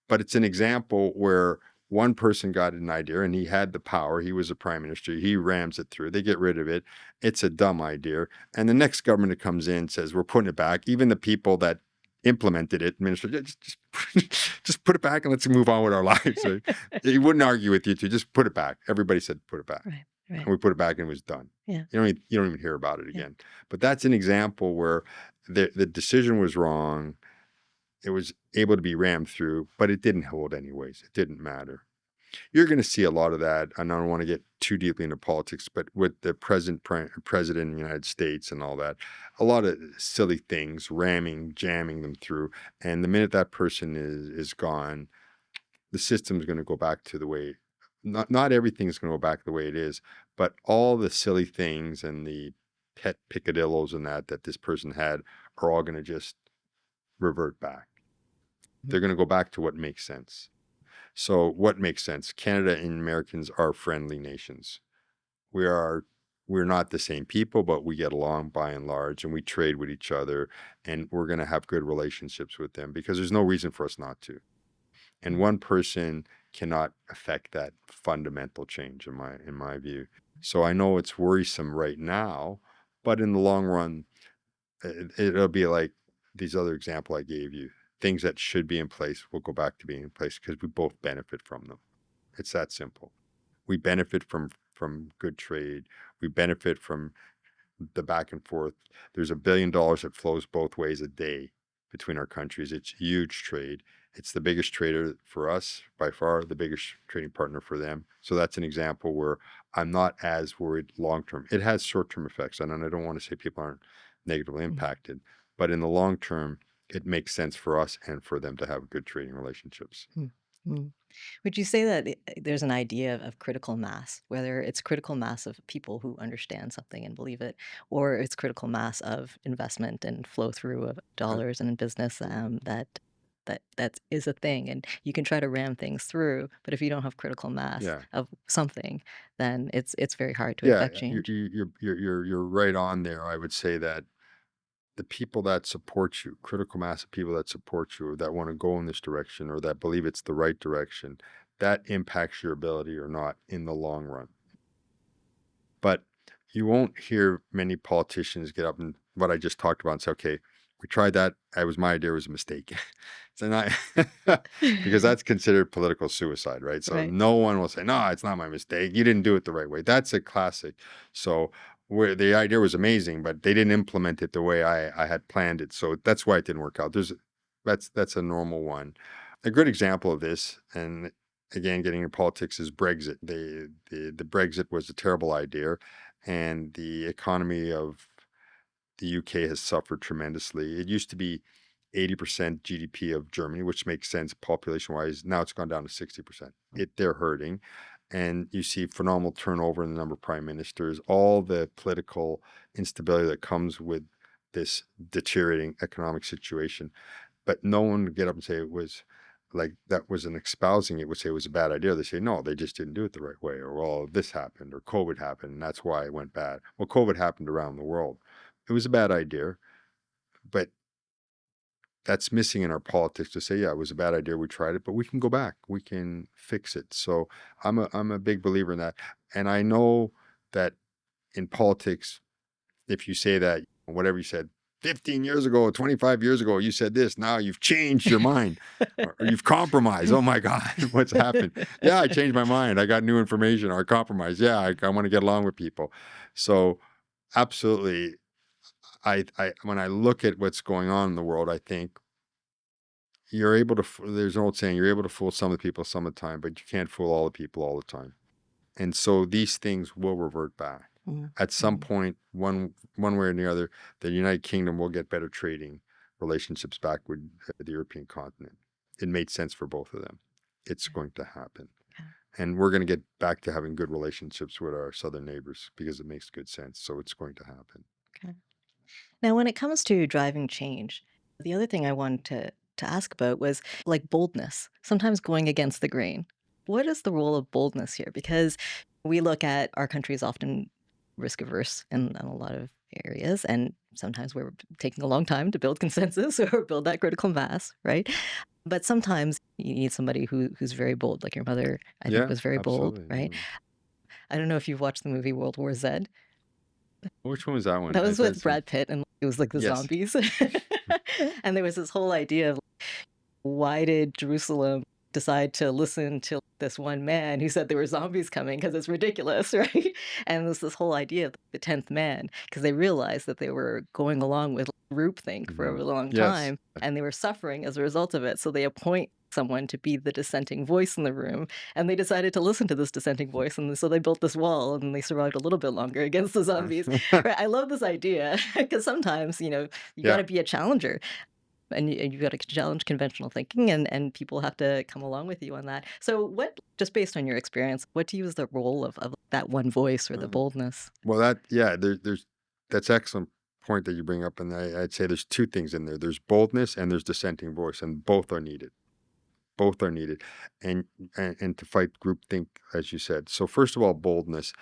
But it's an example where one person got an idea and he had the power. He was a prime minister. He rams it through. They get rid of it. It's a dumb idea. And the next government that comes in says, we're putting it back. Even the people that implemented it, minister, just put it back and let's move on with our lives. Right? He wouldn't argue with you to just put it back. Everybody said, put it back. Right. And Right. we put it back and it was done. Yeah. You don't even hear about it Yeah. again. But that's an example where the decision was wrong. It was able to be rammed through, but it didn't hold anyways. It didn't matter. You're going to see a lot of that. And I don't want to get too deeply into politics, but with the president of the United States and all that, a lot of silly things, jamming them through. And the minute that person is gone, the system is going to go back to the way, not everything's going to go back the way it is, but all the silly things and the pet picadillos and that this person had are all going to just revert back. They're going to go back to what makes sense. So what makes sense? Canada and Americans are friendly nations. We're not the same people, but we get along by and large, and we trade with each other, and we're going to have good relationships with them because there's no reason for us not to. And one person cannot affect that fundamental change in my view. So I know it's worrisome right now, but in the long run, it'll be like these other example I gave you. Things that should be in place will go back to being in place because we both benefit from them. It's that simple. We benefit from good trade. We benefit from the back and forth. There's $1 billion that flows both ways a day between our countries. It's huge trade. It's the biggest trader for us, by far the biggest trading partner for them. So that's an example where I'm not as worried long term. It has short-term effects, and I don't want to say people aren't negatively impacted, but in the long term, it makes sense for us and for them to have good trading relationships. Would you say that there's an idea of critical mass, whether it's critical mass of people who understand something and believe it, or it's critical mass of investment and flow through of dollars and in business that is a thing, and you can try to ram things through, but if you don't have critical mass Yeah, of something, then it's very hard to yeah, affect change. you're right on there. I would say that the people that support you, critical mass of people that support you, or that want to go in this direction, or that believe it's the right direction, that impacts your ability or not in the long run. But you won't hear many politicians get up and what I just talked about and say, okay, we tried that. That was my idea, it was a mistake. So not because that's considered political suicide, right? So Right. no one will say, no, it's not my mistake. You didn't do it the right way. That's a classic. So where the idea was amazing, but they didn't implement it the way I had planned it. So that's why it didn't work out. That's a normal one. A good example of this, and again, getting into politics, is Brexit. The Brexit was a terrible idea, and the economy of the UK has suffered tremendously. It used to be 80% GDP of Germany, which makes sense population wise. Now it's gone down to 60%. They're hurting. And you see phenomenal turnover in the number of prime ministers, all the political instability that comes with this deteriorating economic situation. But no one would get up and say it was like that was an espousing it, would say it was a bad idea. They say, no, they just didn't do it the right way, or well, this happened, or COVID happened, and that's why it went bad. Well, COVID happened around the world. It was a bad idea, but that's missing in our politics to say, yeah, it was a bad idea. We tried it, but we can go back. We can fix it. So I'm a big believer in that. And I know that in politics, if you say that, whatever you said 15 years ago, 25 years ago, you said this, now you've changed your mind or you've compromised. Oh my God, what's happened? Yeah, I changed my mind. I got new information or I compromised. Yeah, I want to get along with people. So absolutely, I when I look at what's going on in the world, I think you're able to. There's an old saying: you're able to fool some of the people some of the time, but you can't fool all the people all the time. And so these things will revert back Mhm. at some Mhm. point, one way or the other. The United Kingdom will get better trading relationships back with the European continent. It made sense for both of them. It's Yeah. going to happen. Okay. And we're going to get back to having good relationships with our southern neighbors because it makes good sense. So it's going to happen. Okay. Now, when it comes to driving change, the other thing I wanted to ask about was like boldness, sometimes going against the grain. What is the role of boldness here? Because we look at our country is often risk averse in a lot of areas, and sometimes we're taking a long time to build consensus or build that critical mass, right? But sometimes you need somebody who's very bold, like your mother, I think, Yeah, was very bold, absolutely. right? I don't know if you've watched the movie World War Z. Which one was that one? That was with That's Brad Pitt, and it was like the yes. zombies. And there was this whole idea of why did Jerusalem decide to listen to this one man who said there were zombies coming because it's ridiculous, right? And there's this whole idea of the 10th man because they realized that they were going along with groupthink for a Mhm. really long Yes. time and they were suffering as a result of it. So they appoint someone to be the dissenting voice in the room and they decided to listen to this dissenting voice and so they built this wall and they survived a little bit longer against the zombies. Right? I love this idea because sometimes, you got Yeah. to be a challenger and you got to challenge conventional thinking and people have to come along with you on that. So what just based on your experience, what do you use the role of that one voice or the Mhm. boldness? Well, there's that's excellent point that you bring up, and I'd say there's two things in there. There's boldness and there's dissenting voice, and both are needed. Both are needed, and and to fight groupthink, as you said. So first of all, boldness.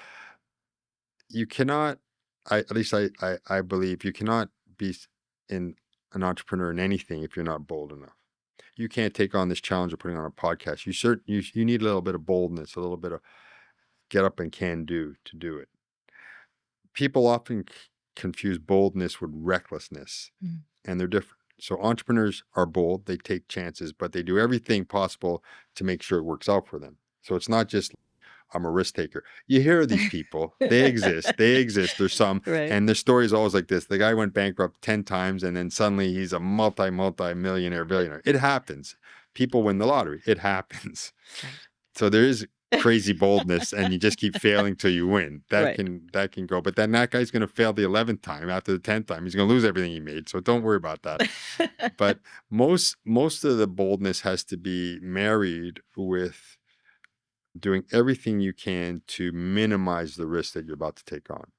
You cannot. At least I believe you cannot be in an entrepreneur in anything if you're not bold enough. You can't take on this challenge of putting on a podcast. You need a little bit of boldness, a little bit of get up and can do to do it. People often confuse boldness with recklessness, Mm. and they're different. So entrepreneurs are bold, they take chances, but they do everything possible to make sure it works out for them. So it's not just I'm a risk taker. You hear these people, they exist. They exist. There's some, Right. and the story is always like this. The guy went bankrupt 10 times and then suddenly he's a multi millionaire, billionaire. It happens. People win the lottery. It happens. Right. So there is crazy boldness and you just keep failing till you win. Right. That can go. But then that guy's going to fail the 11th time. After the 10th time, he's going to lose everything he made. So don't worry about that. But most of the boldness has to be married with doing everything you can to minimize the risk that you're about to take on.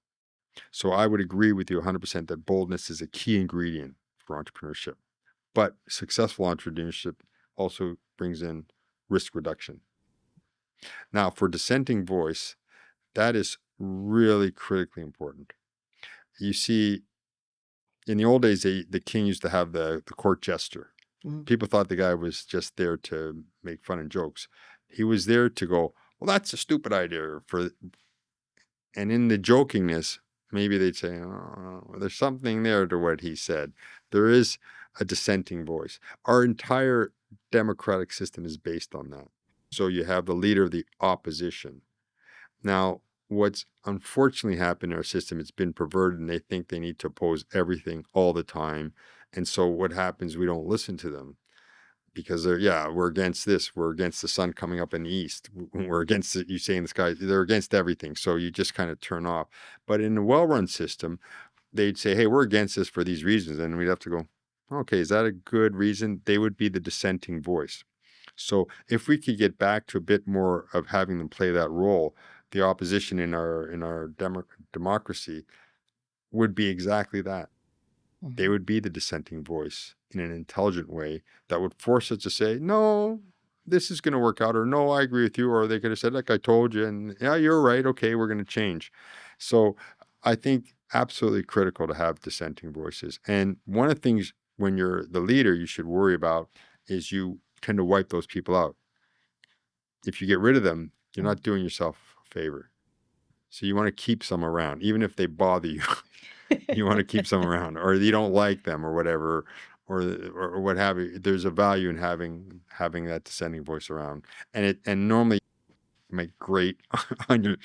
So I would agree with you 100% that boldness is a key ingredient for entrepreneurship. But successful entrepreneurship also brings in risk reduction. Now, for dissenting voice, that is really critically important. You see, in the old days, the king used to have the court jester. Mm. People thought the guy was just there to make fun and jokes. He was there to go, well, that's a stupid idea for, and in the jokingness, maybe they'd say, oh, well, there's something there to what he said. There is a dissenting voice. Our entire democratic system is based on that. So you have the leader of the opposition. Now, what's unfortunately happened in our system, it's been perverted and they think they need to oppose everything all the time. And so what happens, we don't listen to them because we're against this. We're against the sun coming up in the east. We're against you saying the sky. They're against everything. So you just kind of turn off. But in a well-run system, they'd say, hey, we're against this for these reasons. And we'd have to go, okay, is that a good reason? They would be the dissenting voice. So if we could get back to a bit more of having them play that role, the opposition in our democracy would be exactly that. They Mhm. would be the dissenting voice in an intelligent way that would force us to say, no, this is going to work out, or no, I agree with you. Or they could have said, like I told you, and yeah, you're right. Okay, we're going to change. So I think absolutely critical to have dissenting voices. And one of the things when you're the leader, you should worry about is you tend to wipe those people out. If you get rid of them, you're Mm. not doing yourself a favor. So you want to keep some around, even if they bother you. You want to keep some around, or you don't like them, or whatever, or what have you. There's a value in having that dissenting voice around, and normally make great on your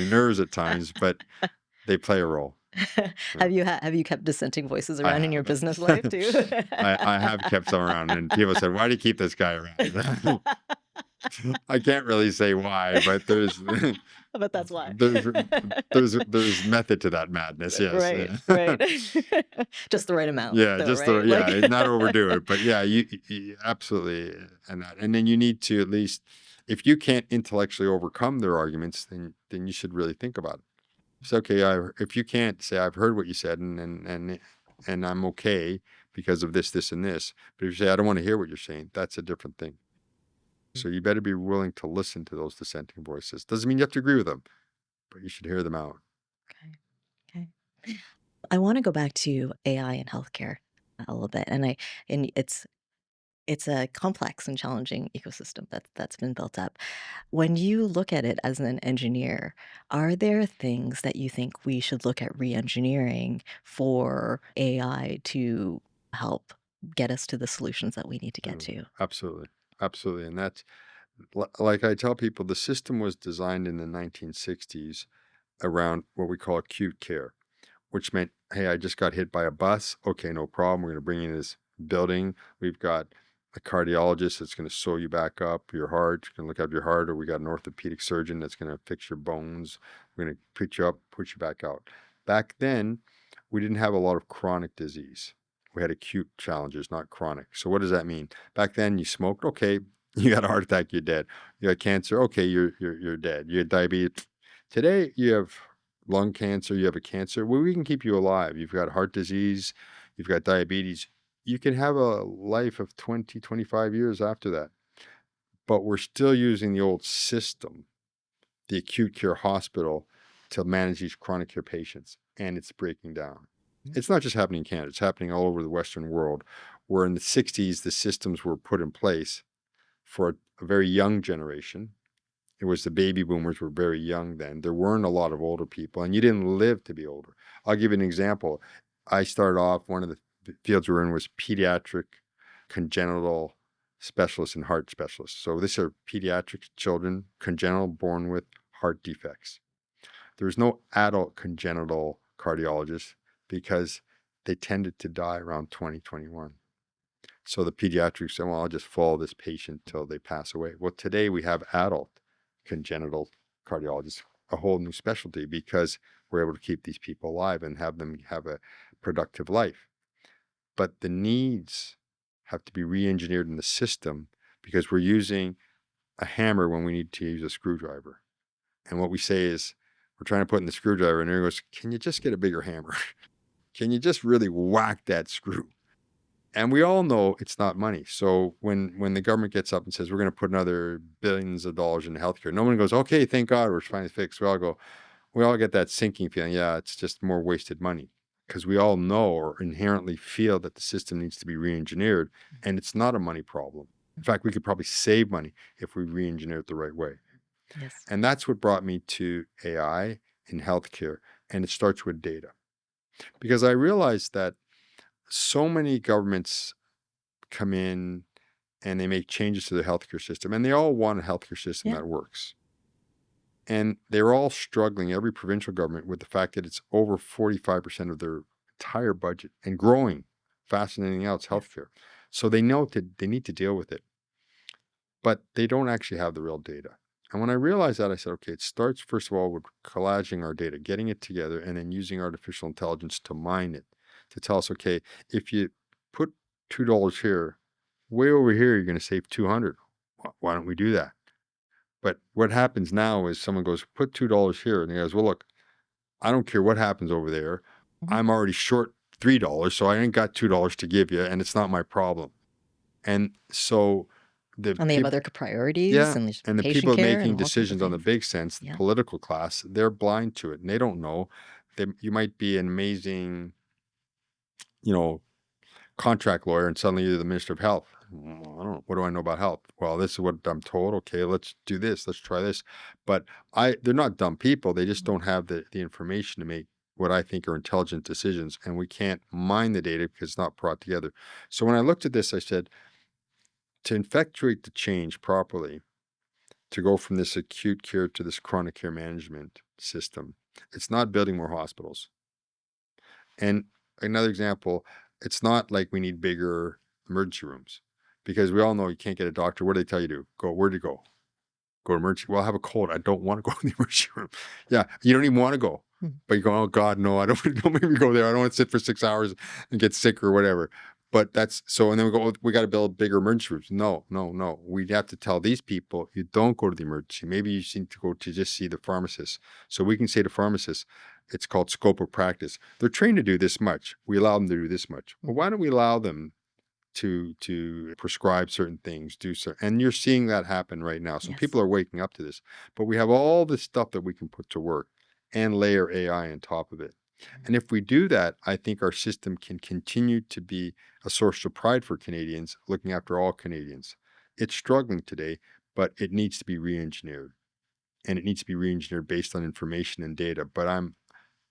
nerves at times, but they play a role. Have you kept dissenting voices I around in your have. business life too? I have kept some around, and people said, "Why do you keep this guy around?" I can't really say why, but there's But that's why. there's there's method to that madness. Yes, Right, yeah. right. Just the right amount Yeah, though, just the right? Like yeah, not overdo it, but yeah, you absolutely, and then you need to at least, if you can't intellectually overcome their arguments, then you should really think about it. It's okay. If you can't say I've heard what you said and I'm okay because of this, this, and this, but if you say I don't want to hear what you're saying, that's a different thing. So you better be willing to listen to those dissenting voices. Doesn't mean you have to agree with them, but you should hear them out. Okay, okay. I wanna go back to AI and healthcare a little bit, and it's a complex and challenging ecosystem that's been built up. When you look at it as an engineer, are there things that you think we should look at re-engineering for AI to help get us to the solutions that we need to get Mm, to? absolutely, absolutely, and that's like I tell people, the system was designed in the 1960s around what we call acute care, which meant, hey, I just got hit by a bus. Okay, no problem. We're going to bring you in this building. We've got a cardiologist that's going to sew you back up your heart, going to look at your heart, or we got an orthopedic surgeon that's going to fix your bones. We're going to put you up, put you back out. Back then, we didn't have a lot of chronic disease. We had acute challenges, not chronic. So what does that mean? Back then, you smoked, okay, you got a heart attack, you're dead. You got cancer, okay, you're dead. You had diabetes. Today, you have lung cancer, you have a cancer, well, we can keep you alive. You've got heart disease, you've got diabetes. You can have a life of 20, 25 years after that. But we're still using the old system, the acute care hospital, to manage these chronic care patients, and it's breaking down. It's not just happening in Canada, it's happening all over the Western world, where in the 60s, the systems were put in place for a very young generation. It was the baby boomers were very young then. There weren't a lot of older people, and you didn't live to be older. I'll give you an example. I started off, one of the fields we were in was pediatric congenital specialists and heart specialists. So these are pediatric children, congenital, born with heart defects. There's no adult congenital cardiologists because they tended to die around 2021. So the pediatrics said, well, I'll just follow this patient till they pass away. Well, today we have adult congenital cardiologists, a whole new specialty, because we're able to keep these people alive and have them have a productive life. But the needs have to be re-engineered in the system because we're using a hammer when we need to use a screwdriver. And what we say is, we're trying to put in the screwdriver, and everyone goes, can you just get a bigger hammer? Can you just really whack that screw? And we all know it's not money. So when the government gets up and says we're going to put another billions of dollars into healthcare, no one goes, okay, thank God we're finally fixed. We all get that sinking feeling. Yeah, it's just more wasted money, because we all know or inherently feel that the system needs to be re-engineered, and it's not a money problem. In fact, we could probably save money if we re-engineer it the right way. Yes. And that's what brought me to AI in healthcare, and it starts with data, because I realized that so many governments come in and they make changes to the healthcare system, and they all want a healthcare system Yeah. that works. And they're all struggling, every provincial government, with the fact that it's over 45% of their entire budget and growing faster than anything else, Yes. healthcare. So they know that they need to deal with it, but they don't actually have the real data. And when I realized that, I said, okay, it starts first of all with collaging our data, getting it together, and then using artificial intelligence to mine it, to tell us, okay, if you put $2 here, way over here, you're going to save 200. Why don't we do that? But what happens now is someone goes, put $2 here. And he goes, well, look, I don't care what happens over there. Mhm. I'm already short $3, so I ain't got $2 to give you, and it's not my problem. And so the And they have people, other priorities, yeah, and there's and the patient people care and making all kinds of decisions on the things. big sense, the Yeah. political class, they're blind to it, and they don't know. You might be an amazing, you know, contract lawyer, and suddenly you're the Minister of Health. Well, I don't know. What do I know about health? Well, this is what I'm told. Okay, let's do this. Let's try this. But they're not dumb people. They just don't have the information to make what I think are intelligent decisions. And we can't mine the data because it's not brought together. So when I looked at this, I said, to effectuate the change properly, to go from this acute care to this chronic care management system, it's not building more hospitals. And another example, it's not like we need bigger emergency rooms because we all know you can't get a doctor. What do they tell you to do? Go, where to go? Go to emergency. Well, I have a cold. I don't want to go to the emergency room. Yeah, you don't even want to go. Mhm. But you go, oh God, no, I don't, don't make me go there. I don't want to sit for 6 hours and get sick or whatever. But that's so, and then we go, "Oh, we got to build bigger emergency rooms." No, no, no. We'd have to tell these people, you don't go to the emergency. Maybe you need to go to just see the pharmacist. So we can say to pharmacists, it's called scope of practice. They're trained to do this much. We allow them to do this much. Well, Mhm. why don't we allow them to prescribe certain things, do so, and you're seeing that happen right now. So Yes. people are waking up to this, but we have all this stuff that we can put to work and layer AI on top of it. Mhm. And if we do that, I think our system can continue to be a source of pride for Canadians, looking after all Canadians. It's struggling today, but it needs to be re-engineered, and it needs to be re-engineered based on information and data. But I'm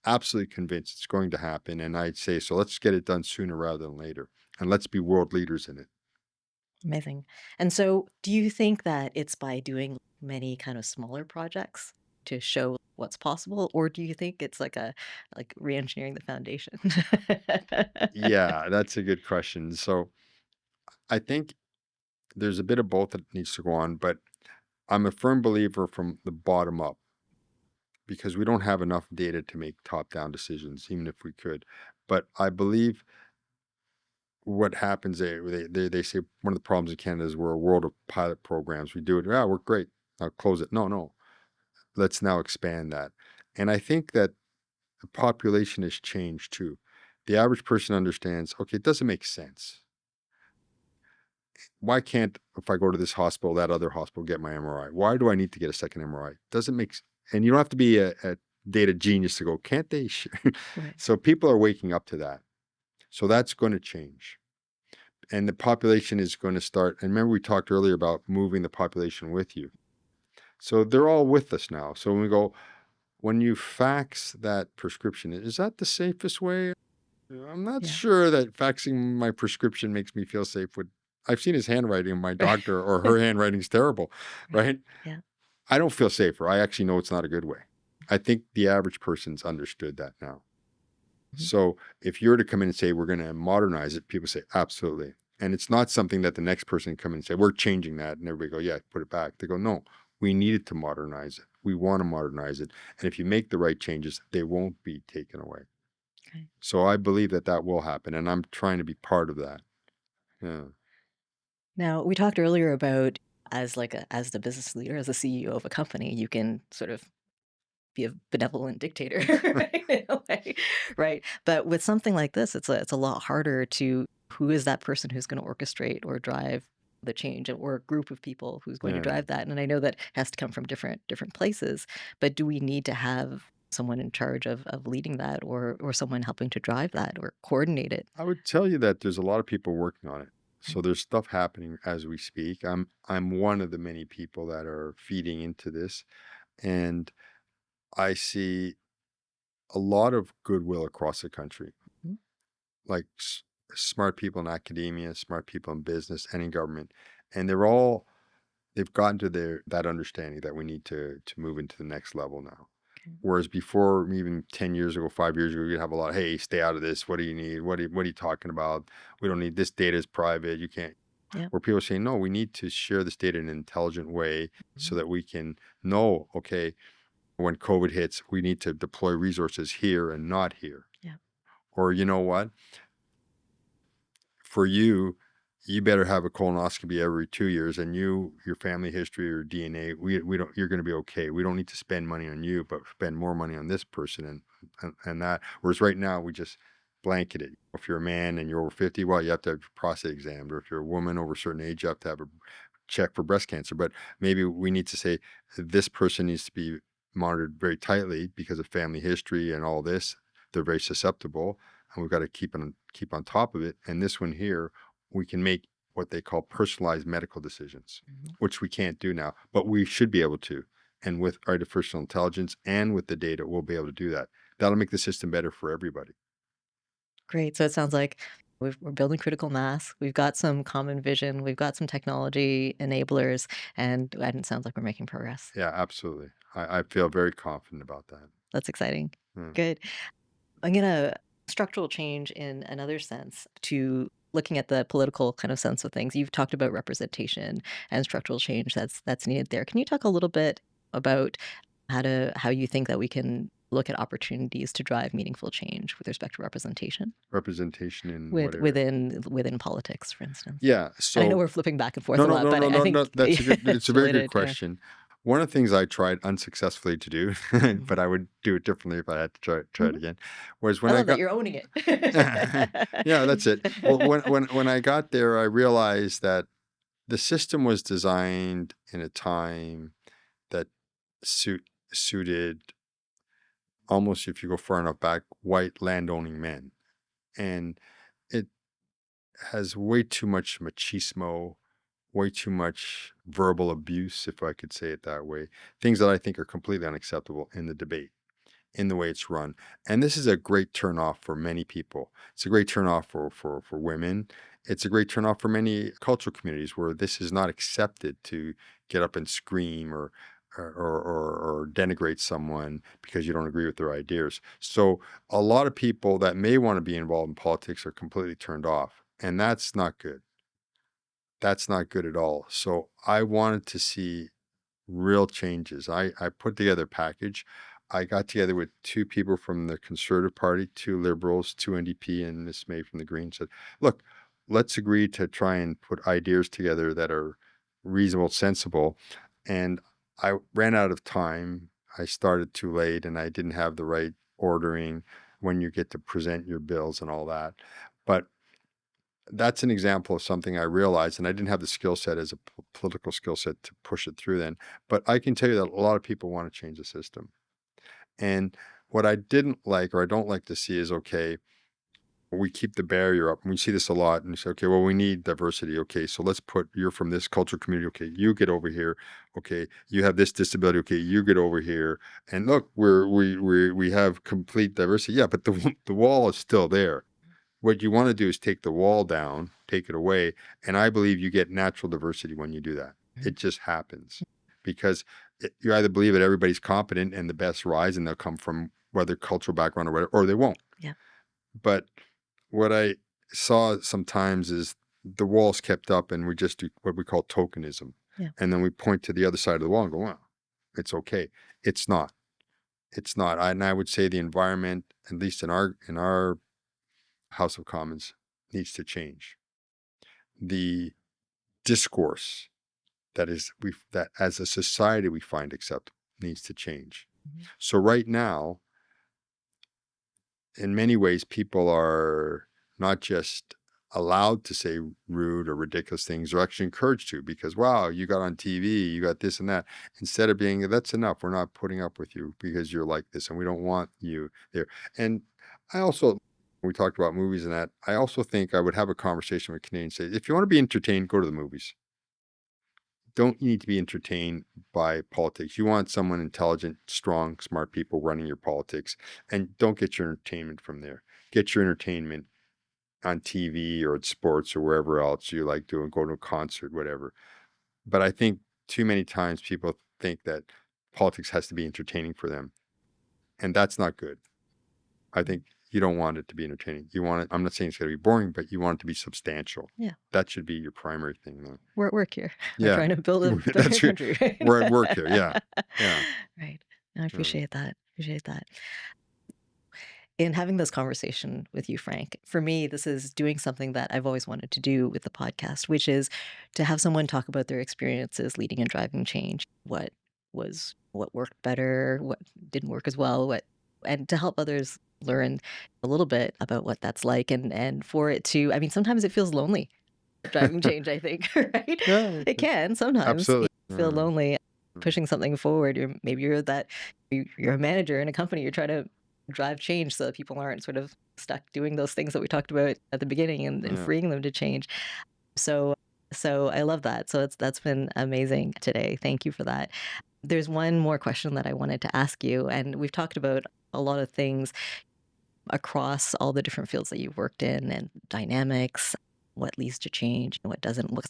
absolutely convinced it's going to happen. And I'd say, so let's get it done sooner rather than later. And let's be world leaders in it. Amazing. And so, do you think that it's by doing many kind of smaller projects to show what's possible, or do you think it's like a like re-engineering the foundation? Yeah, that's a good question. So I think there's a bit of both that needs to go on, but I'm a firm believer from the bottom up because we don't have enough data to make top down decisions, even if we could. But I believe what happens, they say one of the problems in Canada is we're a world of pilot programs. We do it, yeah, we're great. Now close it. No, no. Let's now expand that. And I think that the population has changed too. The average person understands, okay, it doesn't make sense. Why can't, if I go to this hospital, that other hospital, get my MRI? Why do I need to get a second MRI? Doesn't make and you don't have to be a data genius to go, can't they? Right. So people are waking up to that. So that's going to change. And the population is going to start. And remember, we talked earlier about moving the population with you. So they're all with us now. So when we go, when you fax that prescription, is that the safest way? I'm not Yeah. sure that faxing my prescription makes me feel safe with I've seen his handwriting in my doctor or her handwriting's terrible, Right. right? Yeah. I don't feel safer. I actually know it's not a good way. I think the average person's understood that now. Mhm. So if you're to come in and say we're going to modernize it, people say absolutely. And it's not something that the next person come in and say we're changing that, and everybody go yeah, put it back. They go no, we needed to modernize it. We want to modernize it, and if you make the right changes, they won't be taken away. Okay. So I believe that that will happen, and I'm trying to be part of that. Yeah. Now, we talked earlier about as the business leader, as the CEO of a company, you can sort of be a benevolent dictator, right? In a way, right? But with something like this, it's a lot harder to who is that person who's going to orchestrate or drive the change or a group of people who's going to Yeah. drive that. And I know that has to come from different places, but do we need to have someone in charge of leading that or someone helping to drive that or coordinate it? I would tell you that there's a lot of people working on it. Right? So there's stuff happening as we speak. I'm one of the many people that are feeding into this, and I see a lot of goodwill across the country. Mhm. Like smart people in academia, smart people in business and in government, and they've gotten to their that understanding that we need to move into the next level now. Okay. Whereas before, even 10 years ago, 5 years ago, you'd have a lot, hey, stay out of this. What do you need? What are you talking about? We don't need this data is private. You can't. Yeah. Where people are saying, no, we need to share this data in an intelligent way so Mhm. that we can know, okay, when COVID hits, we need to deploy resources here and not here. Yeah. Or you know what? For you, you better have a colonoscopy every 2 years, and your family history or DNA, we don't. You're going to be okay. We don't need to spend money on you, but spend more money on this person and that. Whereas right now, we just blanket it. If you're a man and you're over 50, well, you have to have your prostate examined, or if you're a woman over a certain age, you have to have a check for breast cancer. But maybe we need to say this person needs to be monitored very tightly because of family history and all this. They're very susceptible, and we've got to keep on top of it. And this one here, we can make what they call personalized medical decisions, Mhm. which we can't do now, but we should be able to. And with artificial intelligence and with the data, we'll be able to do that. That'll make the system better for everybody. Great. So it sounds like we're building critical mass. We've got some common vision. We've got some technology enablers, and it sounds like we're making progress. Yeah, absolutely. I feel very confident about that. That's exciting. Hmm. Good. I'm gonna structural change in another sense to looking at the political kind of sense of things. You've talked about representation and structural change that's needed there. Can you talk a little bit about how you think that we can look at opportunities to drive meaningful change with respect to representation Representation in what area? within politics, for instance? Yeah. And I know So we're flipping back and forth no, a no, lot, no, but no, I no, no. think That's a good. It's a it's very good related. Yeah. question. One of the things I tried unsuccessfully to do, Mhm. but I would do it differently if I had to try it Mhm. again, was I when I love that got. you're owning it. Yeah, that's it. Well, when I got there, I realized that the system was designed in a time that suited almost, if you go far enough back, white landowning men, and it has way too much machismo, way too much verbal abuse, if I could say it that way. Things that I think are completely unacceptable in the debate, in the way it's run. And this is a great turnoff for many people. It's a great turnoff for women. It's a great turnoff for many cultural communities where this is not accepted to get up and scream or denigrate someone because you don't agree with their ideas. So a lot of people that may want to be involved in politics are completely turned off. And that's not good. That's not good at all. So I wanted to see real changes. I put together a package. I got together with two people from the Conservative Party, two Liberals, two NDP, and Miss May from the Greens. Said, "Look, let's agree to try and put ideas together that are reasonable, sensible." And I ran out of time. I started too late, and I didn't have the right ordering when you get to present your bills and all that. But that's an example of something I realized, and I didn't have the skill set as a political skill set to push it through then. But I can tell you that a lot of people want to change the system. And what I didn't like or I don't like to see is okay, we keep the barrier up. And we see this a lot and we say, okay, well, we need diversity. Okay, so let's put you're from this cultural community. Okay, you get over here. Okay, you have this disability. Okay, you get over here. And look, we have complete diversity. Yeah, but the wall is still there. What you want to do is take the wall down, take it away, and I believe you get natural diversity when you do that. Mhm. It just happens because you either believe that everybody's competent and the best rise, and they'll come from whether cultural background or whatever, or they won't. Yeah. But what I saw sometimes is the walls kept up, and we just do what we call tokenism, Yeah. and then we point to the other side of the wall and go, "Well, it's okay." It's not. It's not. And I would say the environment, at least in our House of Commons, needs to change. The discourse that as a society we find acceptable needs to change. Mhm. So right now, in many ways, people are not just allowed to say rude or ridiculous things, they're actually encouraged to because wow, you got on TV, you got this and that. Instead of being that's enough, we're not putting up with you because you're like this and we don't want you there. And I also we talked about movies and that. I also think I would have a conversation with Canadians say, if you want to be entertained, go to the movies. Don't need to be entertained by politics. You want someone intelligent, strong, smart people running your politics, and don't get your entertainment from there. Get your entertainment on TV or at sports or wherever else you like doing, go to a concert, whatever. But I think too many times people think that politics has to be entertaining for them, and that's not good. I think you don't want it to be entertaining. You want it. I'm not saying it's going to be boring, but you want it to be substantial. Yeah. That should be your primary thing, though. We're at work here. We're Yeah, trying to build a better that's it. country, right? We're at work here. Yeah, yeah. Right. I Um, appreciate that. Appreciate that. In having this conversation with you, Frank, for me, this is doing something that I've always wanted to do with the podcast, which is to have someone talk about their experiences leading and driving change. What worked better, what didn't work as well, what and to help others learn a little bit about what that's like and for it to I mean, sometimes it feels lonely driving change, I think, right? yeah, It can sometimes absolutely. feel lonely Mm, pushing something forward. You're a manager in a company, you're trying to drive change so that people aren't sort of stuck doing those things that we talked about at the beginning and yeah. freeing them to change. So so I love that. So that's been amazing today. Thank you for that. There's one more question that I wanted to ask you, and we've talked about a lot of things across all the different fields that you've worked in and dynamics, what leads to change and what doesn't, what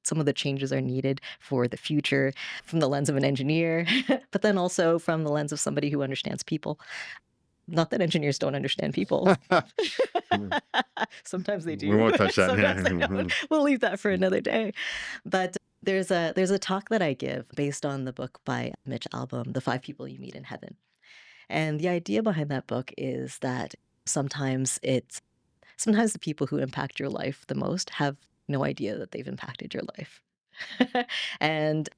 some of the changes are needed for the future from the lens of an engineer, but then also from the lens of somebody who understands people. Not that engineers don't understand people. we Sometimes they do, won't touch that. sometimes they don't. We'll leave that for another day. But there's a talk that I give based on the book by Mitch Albom, The Five People You Meet in Heaven. And the idea behind that book is that sometimes sometimes the people who impact your life the most have no idea that they've impacted your life. and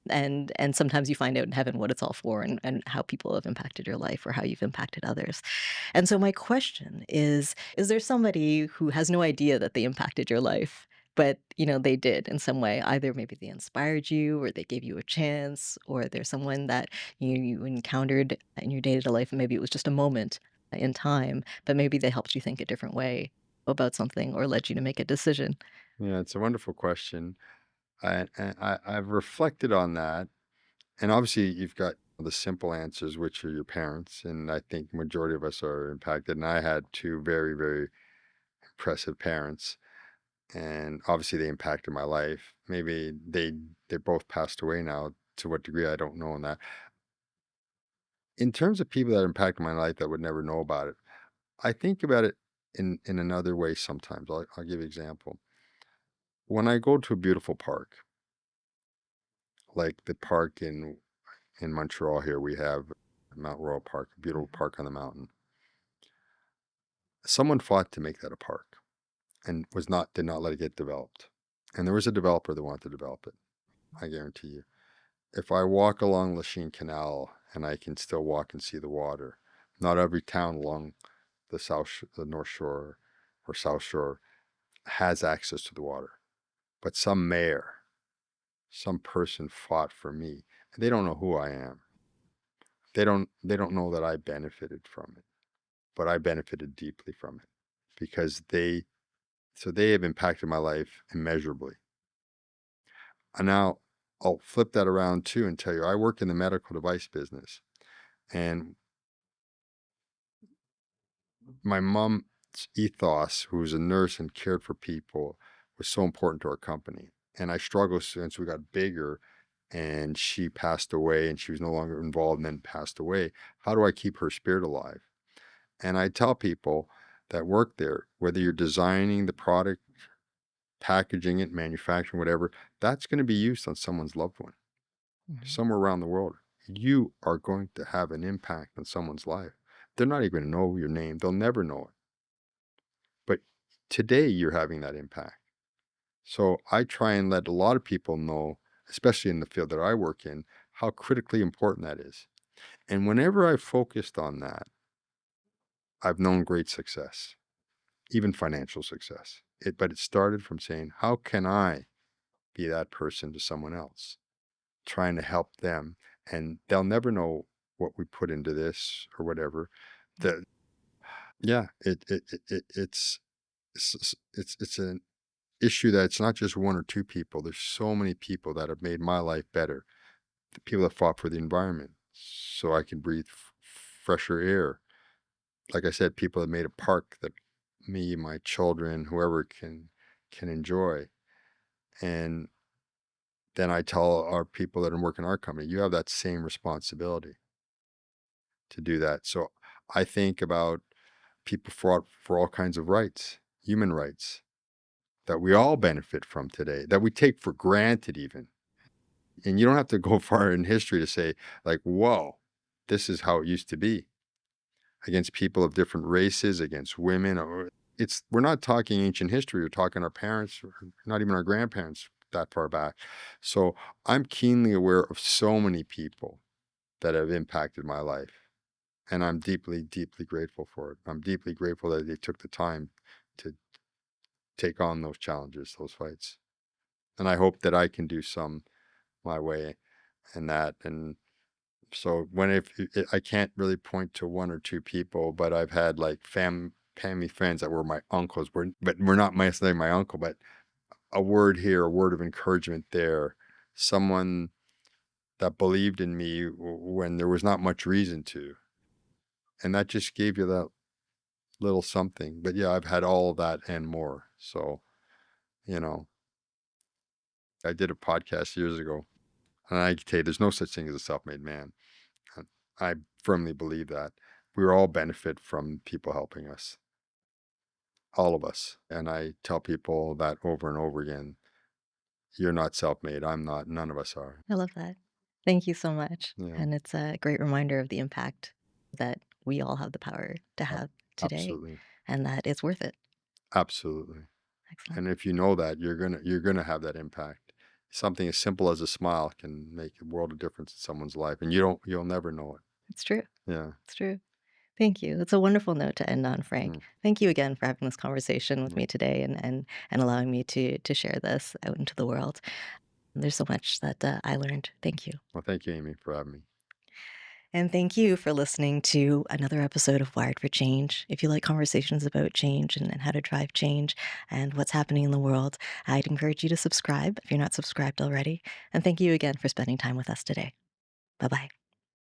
and sometimes you find out in heaven what it's all for, and how people have impacted your life or how you've impacted others. And so my question is there somebody who has no idea that they impacted your life, but they did in some way? Either maybe they inspired you, or they gave you a chance, or there's someone that you encountered in your day-to-day life, and maybe it was just a moment in time, but maybe they helped you think a different way about something or led you to make a decision. Yeah, it's a wonderful question. I've reflected on that. And obviously, you've got the simple answers, which are your parents. And I think majority of us are impacted. And I had two very, very impressive parents. And obviously, they impacted my life. Maybe they both passed away now. To what degree, I don't know on that. In terms of people that impacted my life that would never know about it, I think about it in another way sometimes. I'll give you an example. When I go to a beautiful park, like the park in Montreal here, we have Mount Royal Park, a beautiful park on the mountain. Someone fought to make that a park and did not let it get developed. And there was a developer that wanted to develop it. I guarantee you. If I walk along Lachine Canal and I can still walk and see the water, not every town along the North Shore or South Shore has access to the water. But some mayor, some person fought for me, and they don't know who I am. They don't know that I benefited from it, but I benefited deeply from it because they have impacted my life immeasurably. And now I'll flip that around too and tell you I work in the medical device business, and my mom's ethos, who was a nurse and cared for people, was so important to our company. And I struggled since we got bigger and she passed away and she was no longer involved and then passed away. How do I keep her spirit alive? And I tell people that work there, whether you're designing the product, packaging it, manufacturing, whatever, that's going to be used on someone's loved one Mhm. somewhere around the world. You are going to have an impact on someone's life. They're not even going to know your name. They'll never know it. But today you're having that impact. So I try and let a lot of people know, especially in the field that I work in, how critically important that is. And whenever I focused on that, I've known great success, even financial success. But it started from saying, how can I be that person to someone else, trying to help them? And they'll never know what we put into this or whatever. The, yeah, it's an issue that it's not just one or two people. There's so many people that have made my life better. The people that fought for the environment so I can breathe fresher air. Like I said, people that made a park that me, my children, whoever can enjoy. And then I tell our people that work in our company, you have that same responsibility to do that. So I think about people fought for all kinds of rights, human rights that we all benefit from today, that we take for granted even. And you don't have to go far in history to say, like, whoa, this is how it used to be against people of different races, against women. Or we're not talking ancient history. We're talking our parents, or not even our grandparents that far back. So I'm keenly aware of so many people that have impacted my life. And I'm deeply, deeply grateful for it. I'm deeply grateful that they took the time to take on those challenges, those fights. And I hope that I can do some my way and that. And so I can't really point to one or two people, but I've had like family friends that were my uncles, but we're not necessarily my uncle, but a word here, a word of encouragement there, someone that believed in me when there was not much reason to. And that just gave you that little something. But yeah, I've had all of that and more. So, you know, I did a podcast years ago, and I can tell you there's no such thing as a self-made man. And I firmly believe that. we all benefit from people helping us, all of us. And I tell people that over and over again. You're not self-made. I'm not. None of us are. I love that. Thank you so much. Yeah. And it's a great reminder of the impact that we all have the power to Ab have today absolutely. and that it's worth it. Absolutely. Excellent. And if you know that, you're gonna have that impact. Something as simple as a smile can make a world of difference in someone's life, and you'll never know it. It's true. Yeah. It's true. Thank you. It's a wonderful note to end on, Frank. Mm, Thank you again for having this conversation with yeah. me today and allowing me to share this out into the world. There's so much that I learned. Thank you. Well, thank you, Amy, for having me. And thank you for listening to another episode of Wired for Change. If you like conversations about change and how to drive change and what's happening in the world, I'd encourage you to subscribe if you're not subscribed already. And thank you again for spending time with us today. Bye bye.